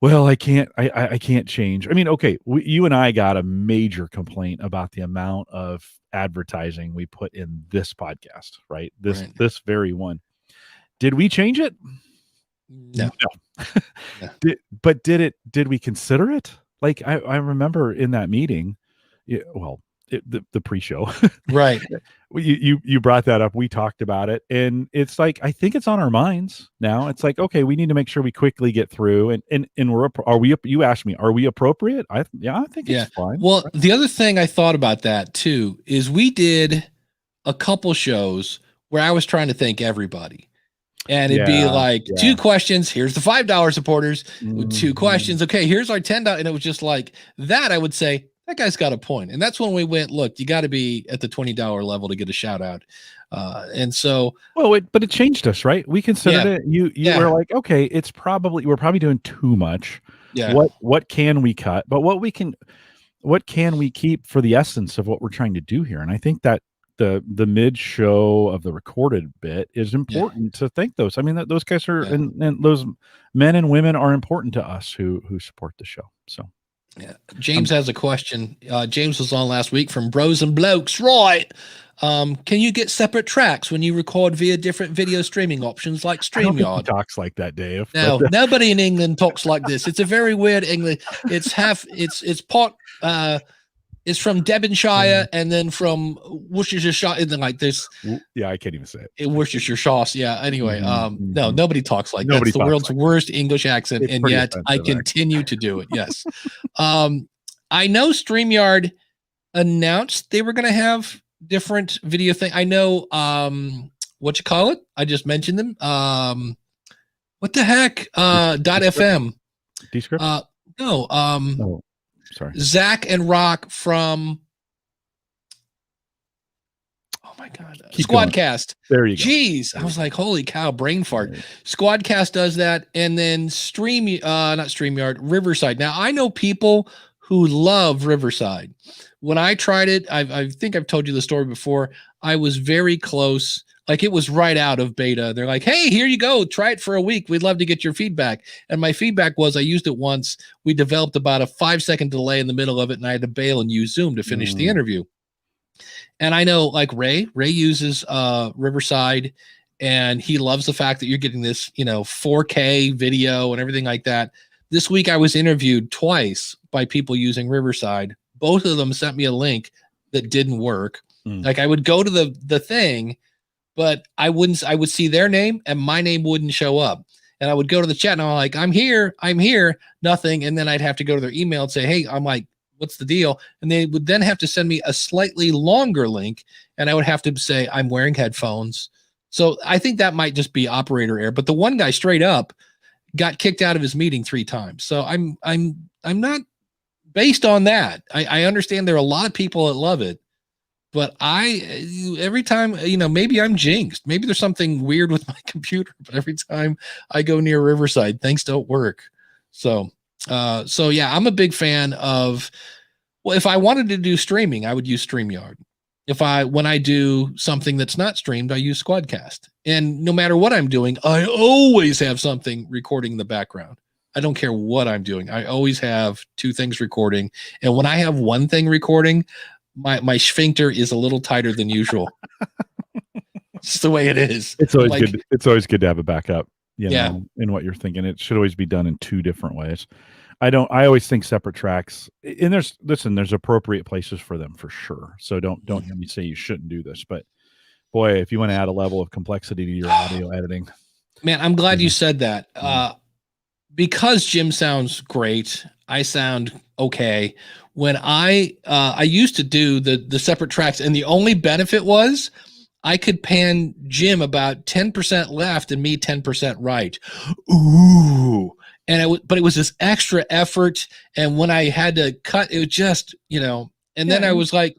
well, I can't change. I mean, okay, you and I got a major complaint about the amount of advertising we put in this podcast, right? This very one. Did we change it? No. Did we consider it? Like, I remember in that meeting, the pre-show, right? You brought that up. We talked about it, and it's like, I think it's on our minds now. It's like, okay, we need to make sure we quickly get through, and you asked me, are we appropriate? I think it's fine. Well, right? The other thing I thought about that too is we did a couple shows where I was trying to thank everybody. And it'd be like 2 questions. Here's the $5 supporters. 2 questions. Okay, here's our $10. And it was just like that. I would say that guy's got a point. And that's when we went, look, you got to be at the $20 level to get a shout out. And so, but it changed us, right? We considered it. You were like, okay, we're probably doing too much. Yeah. What can we cut? But what can we keep for the essence of what we're trying to do here? And I think that the mid show of the recorded bit is important to thank those. I mean, those guys are, and those men and women are important to us who support the show. So, Yeah. James has a question. James was on last week from Bros and Blokes. Right. Can you get separate tracks when you record via different video streaming options like I don't think he StreamYard? talks like that, Dave. No, but, nobody in England talks like this. It's a very weird English. It's it's from Devonshire and then from Worcestershire. And then like this. yeah, I can't even say it. Worcestershire. Yeah. Anyway, no, nobody talks like that. Nobody It's the talks world's like worst English accent, It's and pretty yet I offensive, continue to do it. Yes. I know StreamYard announced they were going to have different video thing. I know what you call it. I just mentioned them. What the heck? .fm. Descript? No. Oh, sorry. Zach and Rock from. Oh my God. Keep Squadcast. There you go. Jeez. I was like, holy cow, brain fart. Squadcast does that. And then not StreamYard, Riverside. Now I know people who love Riverside. When I tried it, I think I've told you the story before. I was very close. Like it was right out of beta. They're like, hey, here you go. Try it for a week. We'd love to get your feedback. And my feedback was I used it once. We developed about a 5-second delay in the middle of it, and I had to bail and use Zoom to finish the interview. And I know like Ray uses Riverside, and he loves the fact that you're getting this, 4K video and everything like that. This week I was interviewed twice by people using Riverside. Both of them sent me a link that didn't work. Like I would go to the thing, but I would see their name and my name wouldn't show up. And I would go to the chat and I'm like, I'm here, nothing. And then I'd have to go to their email and say, hey, I'm like, what's the deal? And they would then have to send me a slightly longer link. And I would have to say, I'm wearing headphones. So I think that might just be operator error. But the one guy straight up got kicked out of his meeting 3 times. So I'm not based on that. I understand there are a lot of people that love it. But every time, maybe I'm jinxed. Maybe there's something weird with my computer, but every time I go near Riverside, things don't work. So yeah, I'm a big fan of, well, if I wanted to do streaming, I would use StreamYard. When I do something that's not streamed, I use Squadcast. And no matter what I'm doing, I always have something recording in the background. I don't care what I'm doing. I always have 2 things recording. And when I have one thing recording, my sphincter is a little tighter than usual. It's just the way it is. It's always good. It's always good to have a backup, in what you're thinking. It should always be done in 2 different ways. I always think separate tracks, and there's appropriate places for them for sure. So don't hear me say you shouldn't do this, but boy, if you want to add a level of complexity to your audio editing, man, I'm glad you said that. Because Jim sounds great, I sound okay. When I used to do the separate tracks, and the only benefit was I could pan Jim about 10% left and me 10% right. Ooh. But it was this extra effort. And when I had to cut, it was just, and then I was like,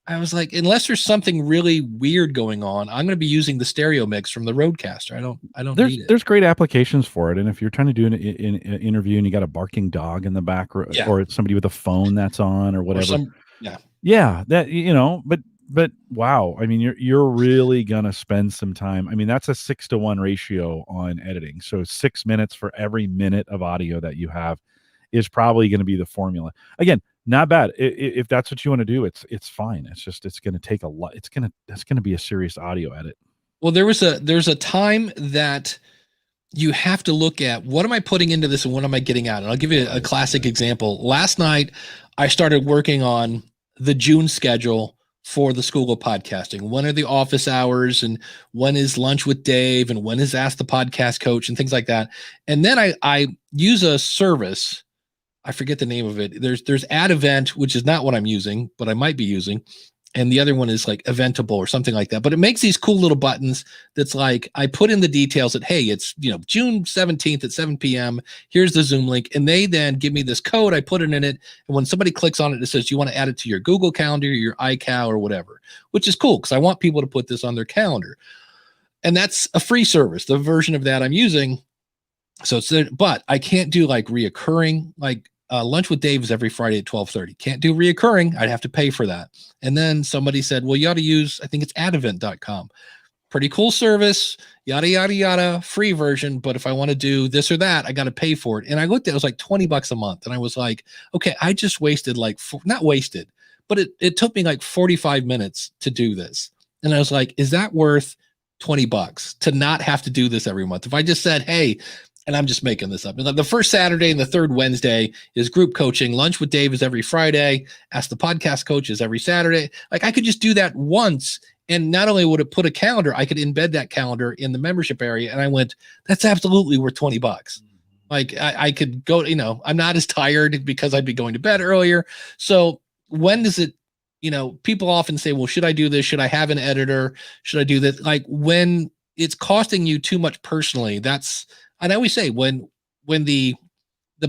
unless there's something really weird going on, I'm going to be using the stereo mix from the Rodecaster. I don't need it. There's great applications for it. And if you're trying to do an interview and you got a barking dog in the background, or it's somebody with a phone that's on or whatever. But wow. I mean, you're really going to spend some time. I mean, that's a 6-to-1 ratio on editing. So 6 minutes for every minute of audio that you have is probably going to be the formula. Again, not bad. If that's what you want to do, it's fine. It's just, it's going to take a lot. That's going to be a serious audio edit. Well, there's a time that you have to look at, what am I putting into this and what am I getting out? And I'll give you a classic example. Last night, I started working on the June schedule for the School of Podcasting. When are the office hours, and when is lunch with Dave, and when is Ask the Podcast Coach, and things like that. And then I use a service. I forget the name of it. There's Ad Event, which is not what I'm using, but I might be using. And the other one is like Eventable or something like that. But it makes these cool little buttons that's like, I put in the details that, hey, it's, June 17th at 7 p.m. Here's the Zoom link. And they then give me this code. I put it in it. And when somebody clicks on it, it says, you want to add it to your Google Calendar, your iCal, or whatever, which is cool because I want people to put this on their calendar. And that's a free service, the version of that I'm using. So but I can't do like reoccurring, like Lunch with Dave is every Friday at 12:30. Can't do reoccurring. I'd have to pay for that. And then somebody said, well, you ought to use, I think it's adevent.com. pretty cool service, yada, yada, yada, free version. But if I want to do this or that, I got to pay for it. And I looked at it, was like $20 a month. And I was like, okay, I just wasted not wasted, but it took me like 45 minutes to do this. And I was like, is that worth $20 to not have to do this every month? If I just said, hey, and I'm just making this up, the first Saturday and the third Wednesday is group coaching. Lunch with Dave is every Friday. Ask the Podcast Coach is every Saturday. Like I could just do that once. And not only would it put a calendar, I could embed that calendar in the membership area. And I went, that's absolutely worth $20. Like I could go, I'm not as tired because I'd be going to bed earlier. So when does it, people often say, well, should I do this? Should I have an editor? Should I do this? Like when it's costing you too much personally, and I always say when the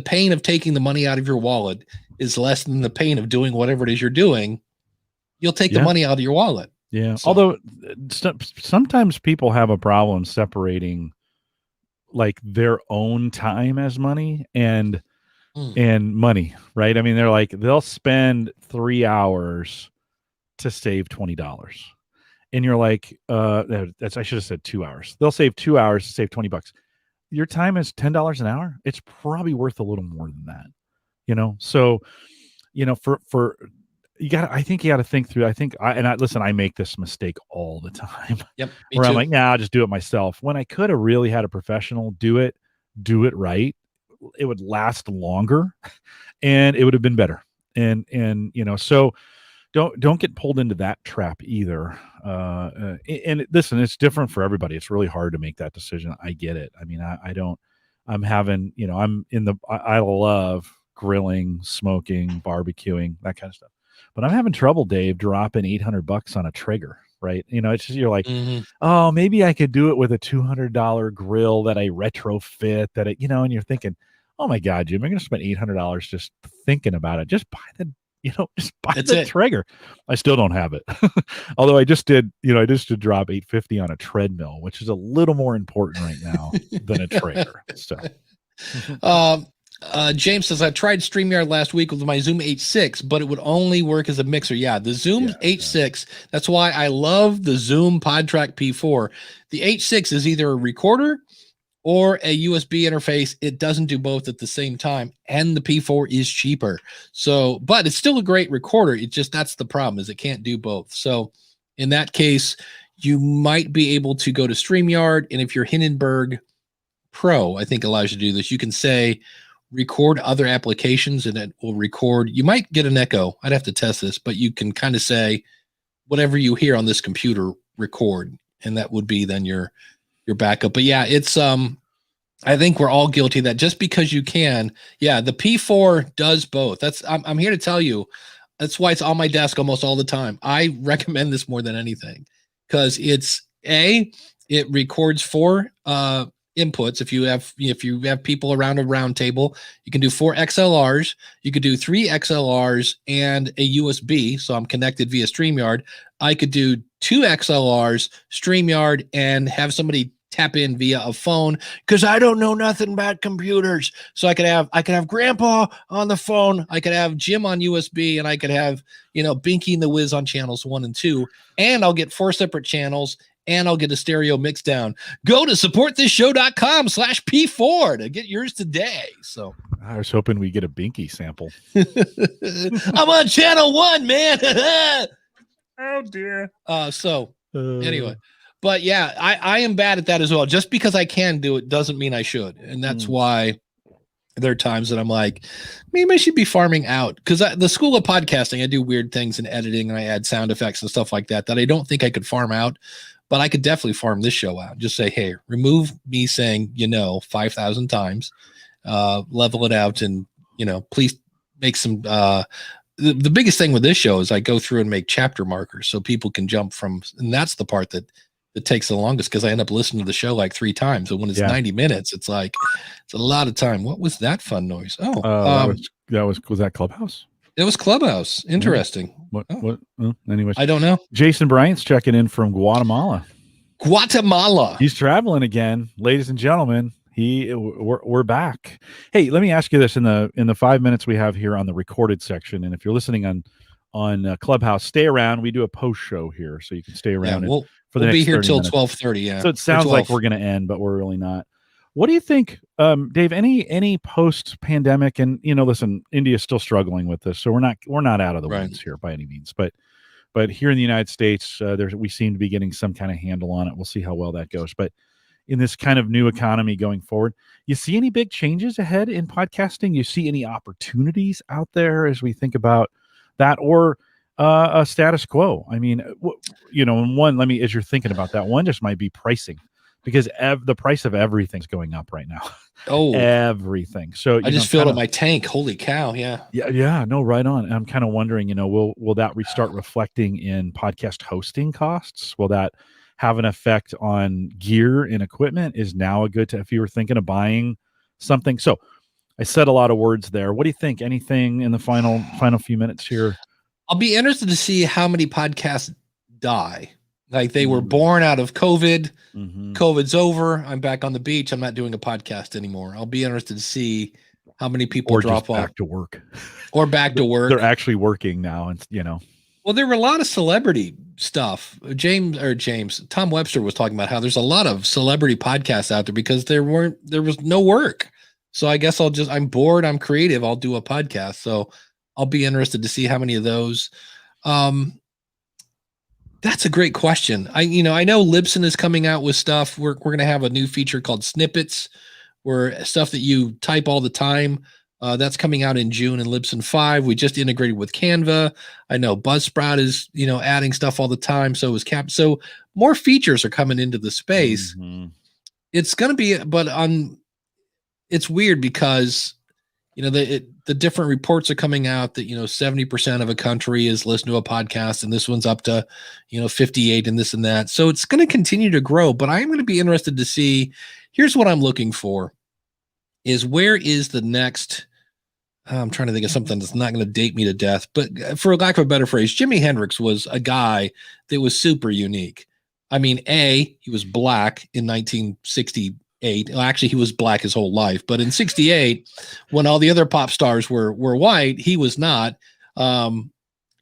pain of taking the money out of your wallet is less than the pain of doing whatever it is you're doing, you'll take the money out of your wallet. Yeah. So. Although sometimes people have a problem separating like their own time as money and money, right? I mean, they'll spend 3 hours to save $20. And you're like, I should have said 2 hours. They'll save 2 hours to save $20. Your time is $10 an hour. It's probably worth a little more than that, So, for I think you got to think through. I make this mistake all the time. Yep. Where I'm like, nah, I'll just do it myself. When I could have really had a professional do it right, it would last longer and it would have been better. And so don't get pulled into that trap either. And listen, it's different for everybody. It's really hard to make that decision. I get it. I mean, I love grilling, smoking, barbecuing, that kind of stuff. But I'm having trouble, Dave, dropping $800 on a Traeger, right? It's just, you're like, oh, maybe I could do it with a $200 grill that I retrofit and you're thinking, oh my God, Jim, I'm going to spend $800 just thinking about it. Just buy the Traeger. I still don't have it. Although I just did drop $850 on a treadmill, which is a little more important right now than a Traeger. So, James says, I tried StreamYard last week with my Zoom H6, but it would only work as a mixer. Yeah, the Zoom H6. Yeah. That's why I love the Zoom PodTrack P4. The H6 is either a recorder or a USB interface. It doesn't do both at the same time. And the P4 is cheaper. So, but it's still a great recorder. That's the problem, is it can't do both. So in that case, you might be able to go to StreamYard. And if you're Hindenburg Pro, I think allows you to do this. You can say, record other applications and it will record. You might get an echo. I'd have to test this, but you can kind of say whatever you hear on this computer, record. And that would be then your backup. But yeah, it's, I think we're all guilty of that. Just because you can, the P4 does both. I'm here to tell you, that's why it's on my desk almost all the time. I recommend this more than anything because it records 4, inputs. If you have people around a round table, you can do 4 XLRs. You could do 3 XLRs and a USB. So I'm connected via StreamYard. I could do 2 XLRs, StreamYard, and have somebody tap in via a phone because I don't know nothing about computers. So I could have Grandpa on the phone. I could have Jim on USB, and I could have Binky and the Wiz on channels 1 and 2. And I'll get 4 separate channels. And I'll get a stereo mix down. Go to supportthisShow.com/P4 to get yours today. So I was hoping we get a Binky sample. I'm on channel 1, man. Oh dear. Anyway, but yeah, I am bad at that as well. Just because I can do it doesn't mean I should. And that's why there are times that I'm like, maybe I should be farming out, because the School of Podcasting, I do weird things in editing and I add sound effects and stuff like that I don't think I could farm out. But I could definitely farm this show out. Just say, hey, remove me saying, 5,000 times, level it out. And, please make some, the biggest thing with this show is I go through and make chapter markers so people can jump from, and that's the part that takes the longest because I end up listening to the show like 3 times. And when it's 90 minutes, it's a lot of time. What was that fun noise? Was that Clubhouse? It was Clubhouse. Interesting. Anyways, I don't know. Jason Bryant's checking in from Guatemala. He's traveling again, ladies and gentlemen. We're back. Hey, let me ask you this in the 5 minutes we have here on the recorded section, and if you're listening Clubhouse. Stay around. We do a post show here, so you can stay Yeah, around we'll for the be next here 30 till minutes. 12:30. Yeah. So it sounds like we're going to end, but we're really not. What do you think, Dave? Any post pandemic, and listen, India's still struggling with this, so we're not out of the Right. woods here by any means. But here in the United States, we seem to be getting some kind of handle on it. We'll see how well that goes. But in this kind of new economy going forward, you see any big changes ahead in podcasting? You see any opportunities out there as we think about that, or a status quo? I mean, as you're thinking about that, one just might be pricing, because the price of everything's going up right now. Oh, everything. So I just filled up my tank. Holy cow. Yeah. Yeah, no, right on. And I'm kind of wondering, will that start reflecting in podcast hosting costs? Will that have an effect on gear and equipment? Is now a good time if you were thinking of buying something? So I said a lot of words there. What do you think? Anything in the final few minutes here? I'll be interested to see how many podcasts die. Like they were born out of COVID. Mm-hmm. COVID's over. I'm back on the beach. I'm not doing a podcast anymore. I'll be interested to see how many people drop off. Back to work. Or back to work. They're actually working now, and Well, there were a lot of celebrity stuff. Tom Webster was talking about how there's a lot of celebrity podcasts out there because there was no work. So I guess I'm bored. I'm creative. I'll do a podcast. So I'll be interested to see how many of those. That's a great question. I know Libsyn is coming out with stuff. We're going to have a new feature called Snippets, where stuff that you type all the time. That's coming out in June in Libsyn 5. We just integrated with Canva. I know Buzzsprout is, adding stuff all the time. So is Cap. So more features are coming into the space. Mm-hmm. It's going to be, it's weird because, the different reports are coming out that, 70% of a country is listening to a podcast, and this one's up to, 58 and this and that. So it's going to continue to grow, but I'm going to be interested to see, here's what I'm looking for is where is the next, I'm trying to think of something that's not going to date me to death, but for lack of a better phrase, Jimi Hendrix was a guy that was super unique. I mean, he was black in 1968. Well, actually, he was black his whole life, but in 68, when all the other pop stars were white, he was not.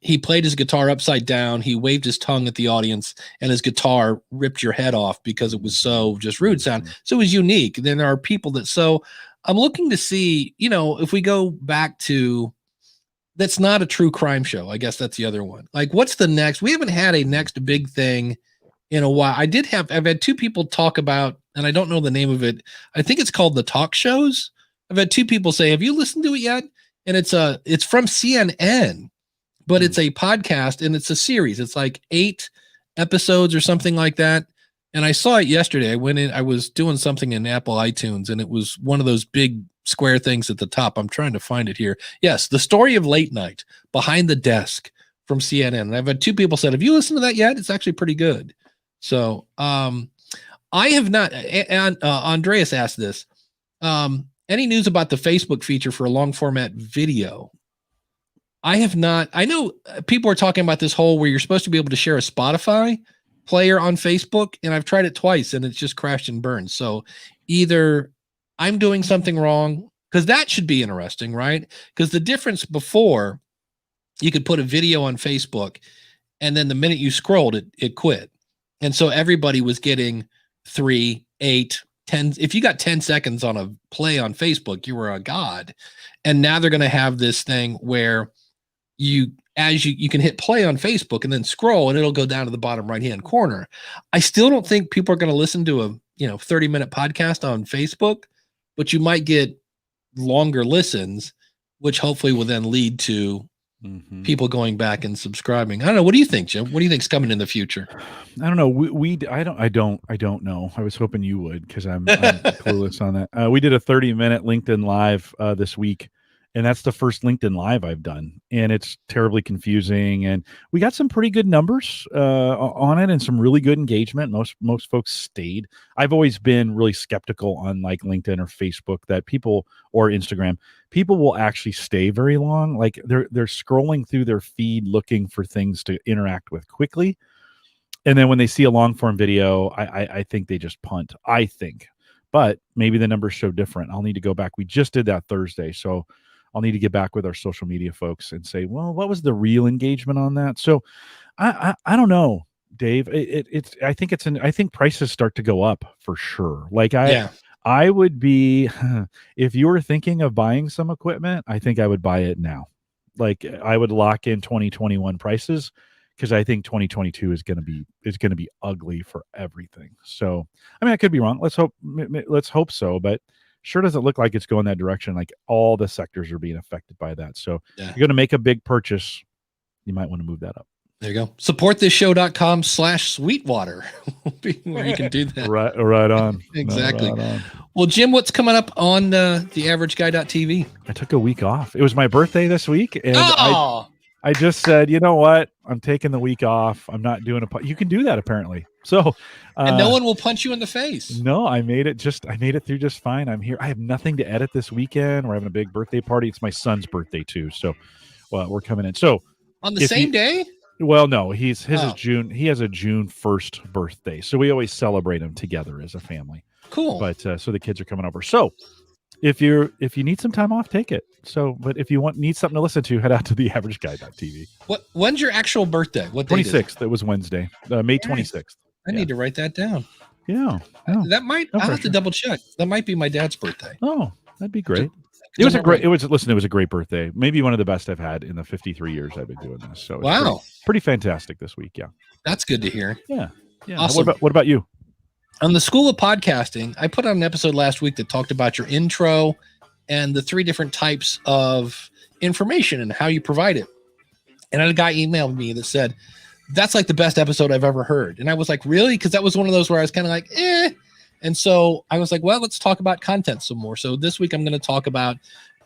He played his guitar upside down. He waved his tongue at the audience, and his guitar ripped your head off because it was so just rude sound. So it was unique. Then there are people so I'm looking to see, if we go back to, that's not a true crime show. I guess that's the other one. Like, what's the next? We haven't had a next big thing in a while. I've had two people talk about, and I don't know the name of it. I think it's called The Talk Shows. I've had two people say, have you listened to it yet? And it's from CNN, but it's a podcast and it's a series. It's like 8 episodes or something like that. And I saw it yesterday. I went in, I was doing something in Apple iTunes, and it was one of those big square things at the top. I'm trying to find it here. Yes. The Story of Late Night, Behind the Desk from CNN. And I've had two people said, have you listened to that yet? It's actually pretty good. So, I have not, and Andreas asked this, any news about the Facebook feature for a long format video? I have not. I know people are talking about this whole where you're supposed to be able to share a Spotify player on Facebook, and I've tried it twice and it's just crashed and burned. So either I'm doing something wrong, because that should be interesting, right? Because the difference before, you could put a video on Facebook and then the minute you scrolled, it quit. And so everybody was getting 3, 8, 10. If you got 10 seconds on a play on Facebook, you were a god. And now they're going to have this thing where you can hit play on Facebook and then scroll, and it'll go down to the bottom right-hand corner. I still don't think people are going to listen to a 30-minute podcast on Facebook, but you might get longer listens, which hopefully will then lead to people going back and subscribing. I don't know. What do you think, Jim? What do you think's coming in the future? I don't know. I don't know. I was hoping you would, because I'm clueless on that. We did a 30-minute LinkedIn Live this week, and that's the first LinkedIn Live I've done, and it's terribly confusing. And we got some pretty good numbers on it, and some really good engagement. Most folks stayed. I've always been really skeptical on like LinkedIn or Facebook that people, or Instagram, people will actually stay very long. Like they're scrolling through their feed looking for things to interact with quickly, and then when they see a long form video, I think they just punt. I think, but maybe the numbers show different. I'll need to go back. We just did that Thursday, so I'll need to get back with our social media folks and say, well, what was the real engagement on that? So I don't know, Dave. I think prices start to go up for sure. Like I would be, if you were thinking of buying some equipment, I think I would buy it now. Like I would lock in 2021 prices, because I think 2022 is going to be ugly for everything. So, I mean, I could be wrong. Let's hope so, but sure doesn't look like it's going that direction. Like all the sectors are being affected by that. So, you're going to make a big purchase, you might want to move that up. There you go. SupportthisShow.com/Sweetwater, where you can do that. Right on. Exactly. No, right on. Well, Jim, what's coming up on theaverageguy.tv? I took a week off. It was my birthday this week, and Oh! I just said, you know what? I'm taking the week off. I'm not doing you can do that apparently. So, and no one will punch you in the face. No, I made it through just fine. I'm here. I have nothing to edit this weekend. We're having a big birthday party. It's my son's birthday too. So, well, we're coming in. So on the same day? Well, no, his is June. He has a June 1st birthday. So we always celebrate him together as a family. Cool. But so the kids are coming over. So if you need some time off, take it. So, but if you need something to listen to, head out to theaverageguy.tv. When's your actual birthday? What day? 26th. It was Wednesday, May 26th. I need to write that down. Yeah. That might. I'll have to double check. That might be my dad's birthday. Oh, that'd be great. It was a great birthday. Maybe one of the best I've had in the 53 years I've been doing this. So wow, pretty fantastic this week. Yeah, that's good to hear. Yeah. Awesome. What about you? On the School of Podcasting, I put out an episode last week that talked about your intro and the 3 different types of information and how you provide it. And a guy emailed me that said, "That's like the best episode I've ever heard." And I was like, "Really?" Because that was one of those where I was kind of like, eh. And so I was like, well, let's talk about content some more. So this week I'm going to talk about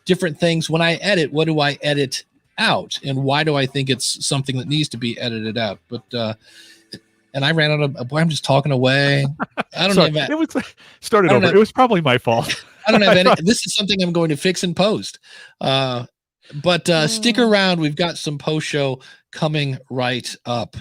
different things. When I edit, what do I edit out? And why do I think it's something that needs to be edited out? But, and I ran out of, boy, I'm just talking away. I don't know. It was started over. It was probably my fault. I don't have any. This is something I'm going to fix in post. But stick around. We've got some post show coming right up.